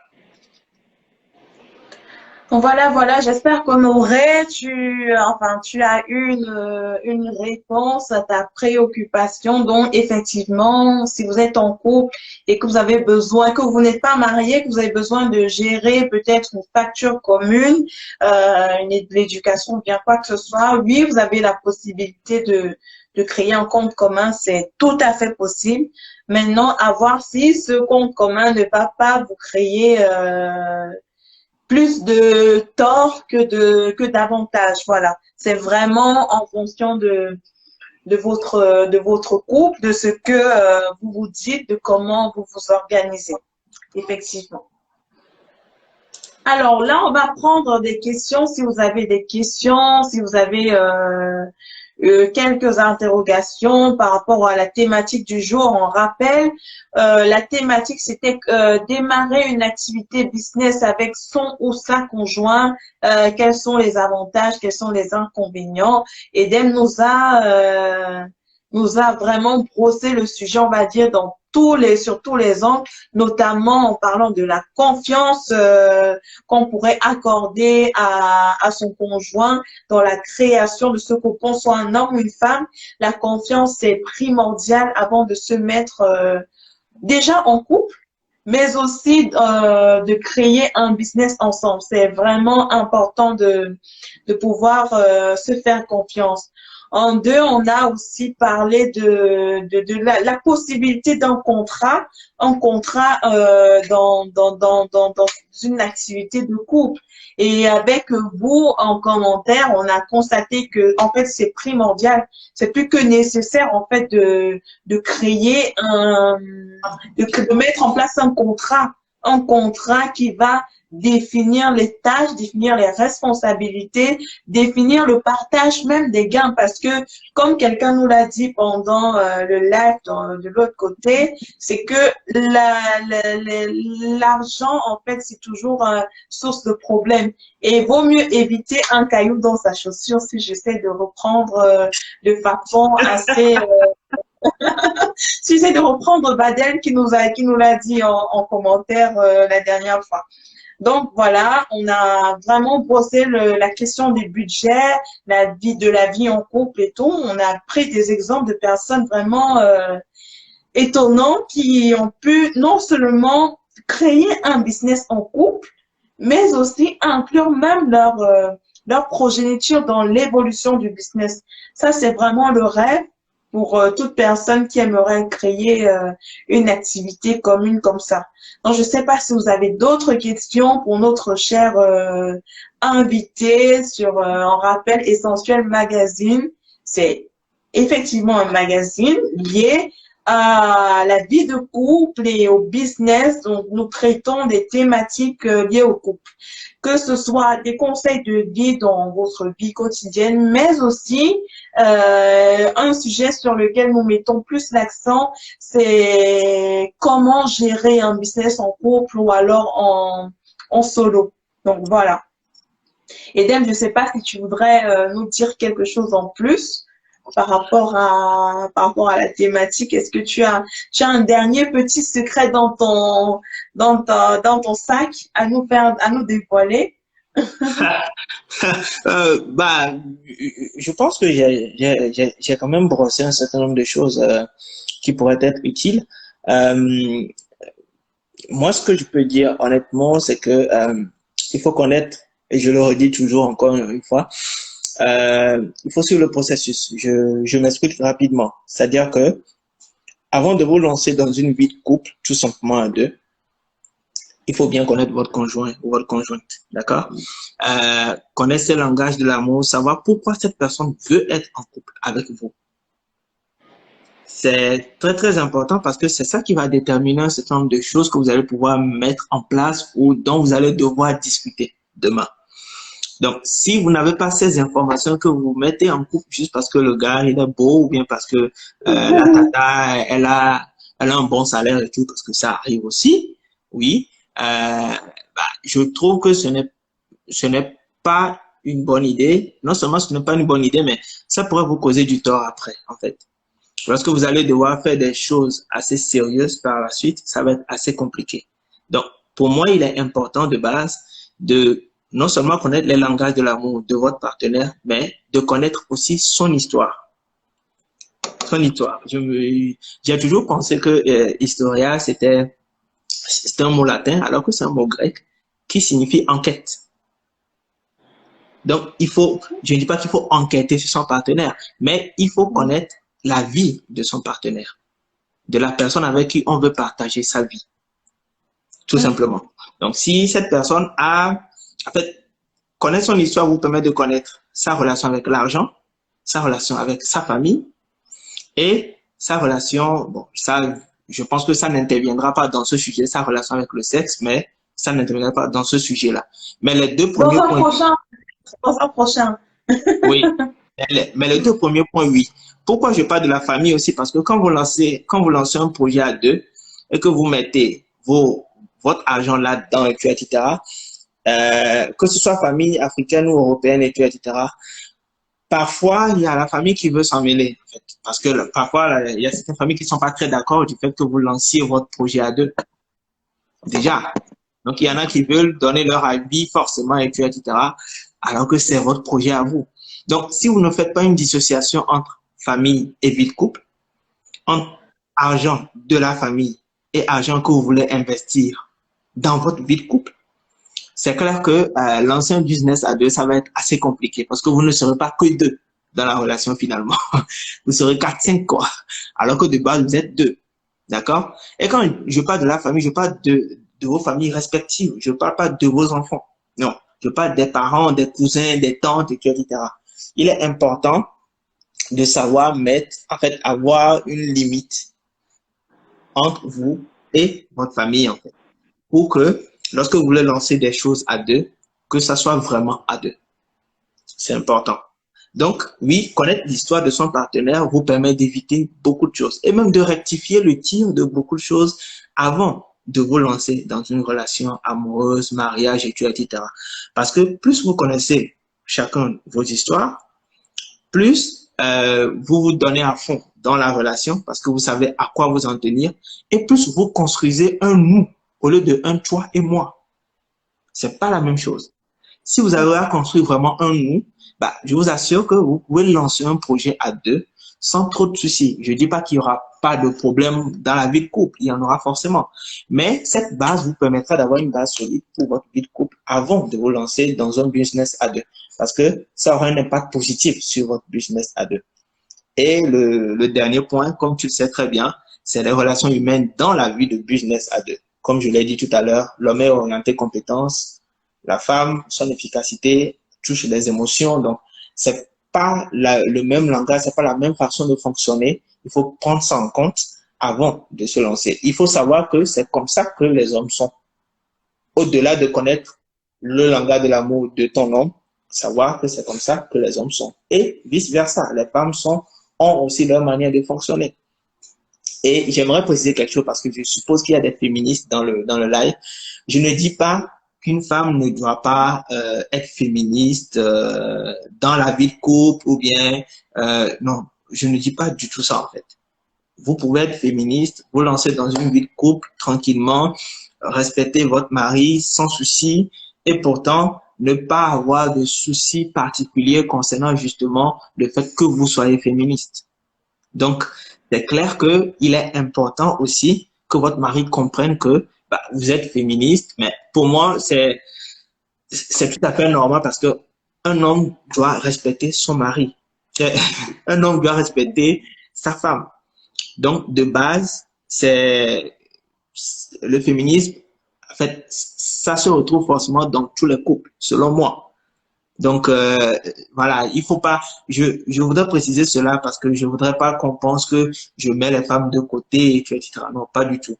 Donc voilà, j'espère qu'Honoré, tu as une réponse à ta préoccupation. Donc, effectivement, si vous êtes en couple et que vous avez besoin, que vous n'êtes pas marié, que vous avez besoin de gérer peut-être une facture commune, l'éducation ou bien quoi que ce soit, oui, vous avez la possibilité de créer un compte commun, c'est tout à fait possible. Maintenant, à voir si ce compte commun ne va pas vous créer plus de tort que d'avantage. Voilà. C'est vraiment en fonction de votre couple, de ce que vous vous dites, de comment vous vous organisez. Effectivement. Alors là, on va prendre des questions. Si vous avez des questions, si vous avez quelques interrogations par rapport à la thématique du jour, on rappelle, la thématique c'était démarrer une activité business avec son ou sa conjoint, quels sont les avantages, quels sont les inconvénients. Et Dan nous a vraiment brossé le sujet, on va dire, sur tous les angles, notamment en parlant de la confiance qu'on pourrait accorder à son conjoint dans la création de ce cocon, soit un homme ou une femme. La confiance est primordiale avant de se mettre déjà en couple, mais aussi de créer un business ensemble. C'est vraiment important de pouvoir se faire confiance. En deux, on a aussi parlé de la possibilité d'un contrat, dans une activité de couple. Et avec vous, en commentaire, on a constaté que, en fait, c'est primordial. C'est plus que nécessaire, en fait, de créer de mettre en place un contrat qui va définir les tâches, définir les responsabilités, définir le partage même des gains, parce que comme quelqu'un nous l'a dit pendant le live de l'autre côté, c'est que l'argent, en fait, c'est toujours source de problème. Et il vaut mieux éviter un caillou dans sa chaussure, si j'essaie de reprendre de façon assez... si j'essaie de reprendre Badel qui nous l'a dit en commentaire la dernière fois. Donc voilà, on a vraiment posé la question du budget, de la vie en couple et tout. On a pris des exemples de personnes vraiment étonnants qui ont pu non seulement créer un business en couple, mais aussi inclure même leur progéniture dans l'évolution du business. Ça, c'est vraiment le rêve pour toute personne qui aimerait créer une activité commune comme ça. Donc, je ne sais pas si vous avez d'autres questions pour notre cher invité sur un rappel essentiel magazine. C'est effectivement un magazine lié à la vie de couple et au business. Donc, nous traitons des thématiques liées au couple, que ce soit des conseils de vie dans votre vie quotidienne, mais aussi un sujet sur lequel nous mettons plus l'accent, c'est comment gérer un business en couple ou alors en solo. Donc, voilà. Edem, je ne sais pas si tu voudrais nous dire quelque chose en plus par rapport à la thématique. Est-ce que tu as un dernier petit secret dans ton sac à nous dévoiler? Bah, je pense que j'ai quand même brossé un certain nombre de choses qui pourraient être utiles. Moi, ce que je peux dire honnêtement, c'est que il faut connaître, et je le redis toujours encore une fois, il faut suivre le processus. Je m'explique rapidement. C'est-à-dire que avant de vous lancer dans une vie de couple, tout simplement à deux, il faut bien connaître votre conjoint ou votre conjointe, d'accord? Connaître le langage de l'amour, savoir pourquoi cette personne veut être en couple avec vous. C'est très, très important parce que c'est ça qui va déterminer un certain nombre de choses que vous allez pouvoir mettre en place ou dont vous allez devoir discuter demain. Donc, si vous n'avez pas ces informations que vous mettez en couple juste parce que le gars, il est beau ou bien parce que la tata, elle a un bon salaire et tout, parce que ça arrive aussi, oui, je trouve que ce n'est pas une bonne idée. Non seulement ce n'est pas une bonne idée, mais ça pourrait vous causer du tort après, en fait. Lorsque vous allez devoir faire des choses assez sérieuses par la suite, ça va être assez compliqué. Donc, pour moi, il est important de base de non seulement connaître les langages de l'amour de votre partenaire, mais de connaître aussi son histoire. Son histoire. J'ai toujours pensé que historia, c'était un mot latin, alors que c'est un mot grec qui signifie enquête. Donc, je ne dis pas qu'il faut enquêter sur son partenaire, mais il faut connaître la vie de son partenaire, de la personne avec qui on veut partager sa vie, tout simplement. Donc, si cette personne connaître son histoire vous permet de connaître sa relation avec l'argent, sa relation avec sa famille et sa relation, bon, ça, je pense que ça n'interviendra pas dans ce sujet, sa relation avec le sexe, mais ça n'interviendra pas dans ce sujet-là. Mais les deux premiers points. Dans un prochain. Oui. Mais les deux premiers points, oui. Pourquoi je parle de la famille aussi? Parce que quand vous lancez un projet à deux et que vous mettez votre argent là-dedans, etc., que ce soit famille africaine ou européenne, etc., parfois, il y a la famille qui veut s'en mêler. En fait, parce que parfois, il y a certaines familles qui ne sont pas très d'accord du fait que vous lanciez votre projet à deux. Déjà. Donc, il y en a qui veulent donner leur avis forcément, etc., alors que c'est votre projet à vous. Donc, si vous ne faites pas une dissociation entre famille et vie de couple, entre argent de la famille et argent que vous voulez investir dans votre vie de couple, c'est clair que lancer un business à deux, ça va être assez compliqué parce que vous ne serez pas que deux dans la relation finalement. Vous serez 4, 5 quoi. Alors que de base, vous êtes deux. D'accord? Et quand je parle de la famille, je parle de vos familles respectives. Je ne parle pas de vos enfants. Non. Je parle des parents, des cousins, des tantes, etc. Il est important de savoir avoir une limite entre vous et votre famille, en fait, pour que lorsque vous voulez lancer des choses à deux, que ça soit vraiment à deux. C'est important. Donc, oui, connaître l'histoire de son partenaire vous permet d'éviter beaucoup de choses et même de rectifier le tir de beaucoup de choses avant de vous lancer dans une relation amoureuse, mariage, etc. Parce que plus vous connaissez chacun vos histoires, plus vous vous donnez à fond dans la relation parce que vous savez à quoi vous en tenir et plus vous construisez un nous au lieu de un toi et moi. C'est pas la même chose. Si vous avez à construire vraiment un nous, bah, je vous assure que vous pouvez lancer un projet à deux sans trop de soucis. Je dis pas qu'il y aura pas de problème dans la vie de couple, il y en aura forcément. Mais cette base vous permettra d'avoir une base solide pour votre vie de couple avant de vous lancer dans un business à deux. Parce que ça aura un impact positif sur votre business à deux. Et le dernier point, comme tu le sais très bien, c'est les relations humaines dans la vie de business à deux. Comme je l'ai dit tout à l'heure, l'homme est orienté compétences, la femme, son efficacité touche les émotions. Donc, c'est pas le même langage, c'est pas la même façon de fonctionner. Il faut prendre ça en compte avant de se lancer. Il faut savoir que c'est comme ça que les hommes sont. Au-delà de connaître le langage de l'amour de ton homme, savoir que c'est comme ça que les hommes sont. Et vice-versa, les femmes ont aussi leur manière de fonctionner. Et j'aimerais préciser quelque chose parce que je suppose qu'il y a des féministes dans le live. Je ne dis pas qu'une femme ne doit pas être féministe dans la vie de couple ou bien non, je ne dis pas du tout ça en fait. Vous pouvez être féministe, vous lancer dans une vie de couple tranquillement, respecter votre mari sans souci et pourtant ne pas avoir de soucis particuliers concernant justement le fait que vous soyez féministe. Donc, c'est clair qu'il est important aussi que votre mari comprenne que bah, vous êtes féministe, mais pour moi, c'est tout à fait normal parce que un homme doit respecter son mari. Un homme doit respecter sa femme. Donc, de base, c'est le féminisme, en fait, ça se retrouve forcément dans tous les couples, selon moi. Donc, voilà, il faut pas, je voudrais préciser cela parce que je voudrais pas qu'on pense que je mets les femmes de côté, etc. Non, pas du tout.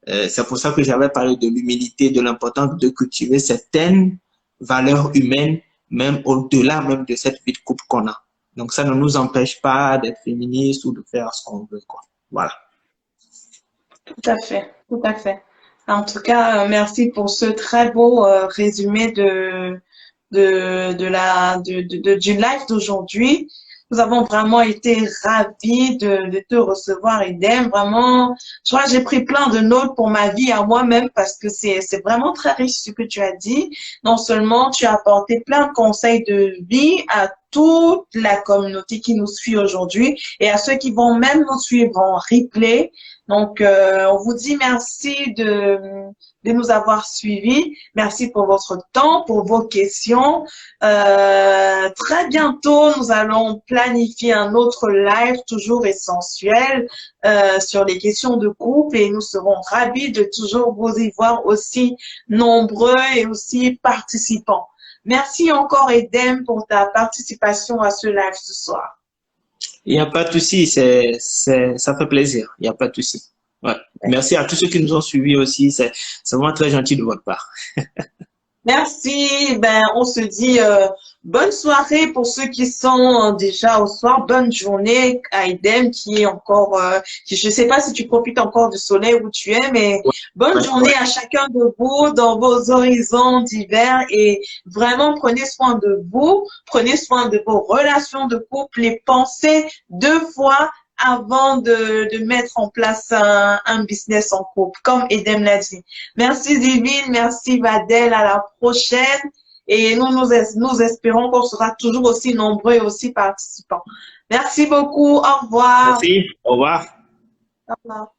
C'est pour ça que j'avais parlé de l'humilité, de l'importance de cultiver certaines valeurs humaines, même au-delà même de cette vie de couple qu'on a. Donc, ça ne nous empêche pas d'être féministes ou de faire ce qu'on veut, quoi. Voilà. Tout à fait, tout à fait. En tout cas, merci pour ce très beau résumé du live d'aujourd'hui. Nous avons vraiment été ravis de te recevoir, Edem. Vraiment, tu vois, j'ai pris plein de notes pour ma vie à moi-même parce que c'est vraiment très riche ce que tu as dit. Non seulement tu as apporté plein de conseils de vie à toute la communauté qui nous suit aujourd'hui et à ceux qui vont même nous suivre en replay. Donc, on vous dit merci de nous avoir suivis. Merci pour votre temps, pour vos questions. Très bientôt, nous allons planifier un autre live toujours essentiel sur les questions de couple et nous serons ravis de toujours vous y voir aussi nombreux et aussi participants. Merci encore, Edem, pour ta participation à ce live ce soir. Il n'y a pas de souci, ça fait plaisir. Il n'y a pas de souci. Ouais. Merci à tous ceux qui nous ont suivis aussi. C'est vraiment très gentil de votre part. Merci. Ben, on se dit bonne soirée pour ceux qui sont déjà au soir. Bonne journée à Edem qui est encore. Je ne sais pas si tu profites encore du soleil où tu es, mais bonne journée à chacun de vous dans vos horizons divers et vraiment prenez soin de vous, prenez soin de vos relations de couple et pensez 2 fois avant de mettre en place un business en couple, comme Edem l'a dit. Merci Divine, merci Vadel, à la prochaine. Et nous espérons qu'on sera toujours aussi nombreux et aussi participants. Merci beaucoup, au revoir. Merci, au revoir. Au revoir.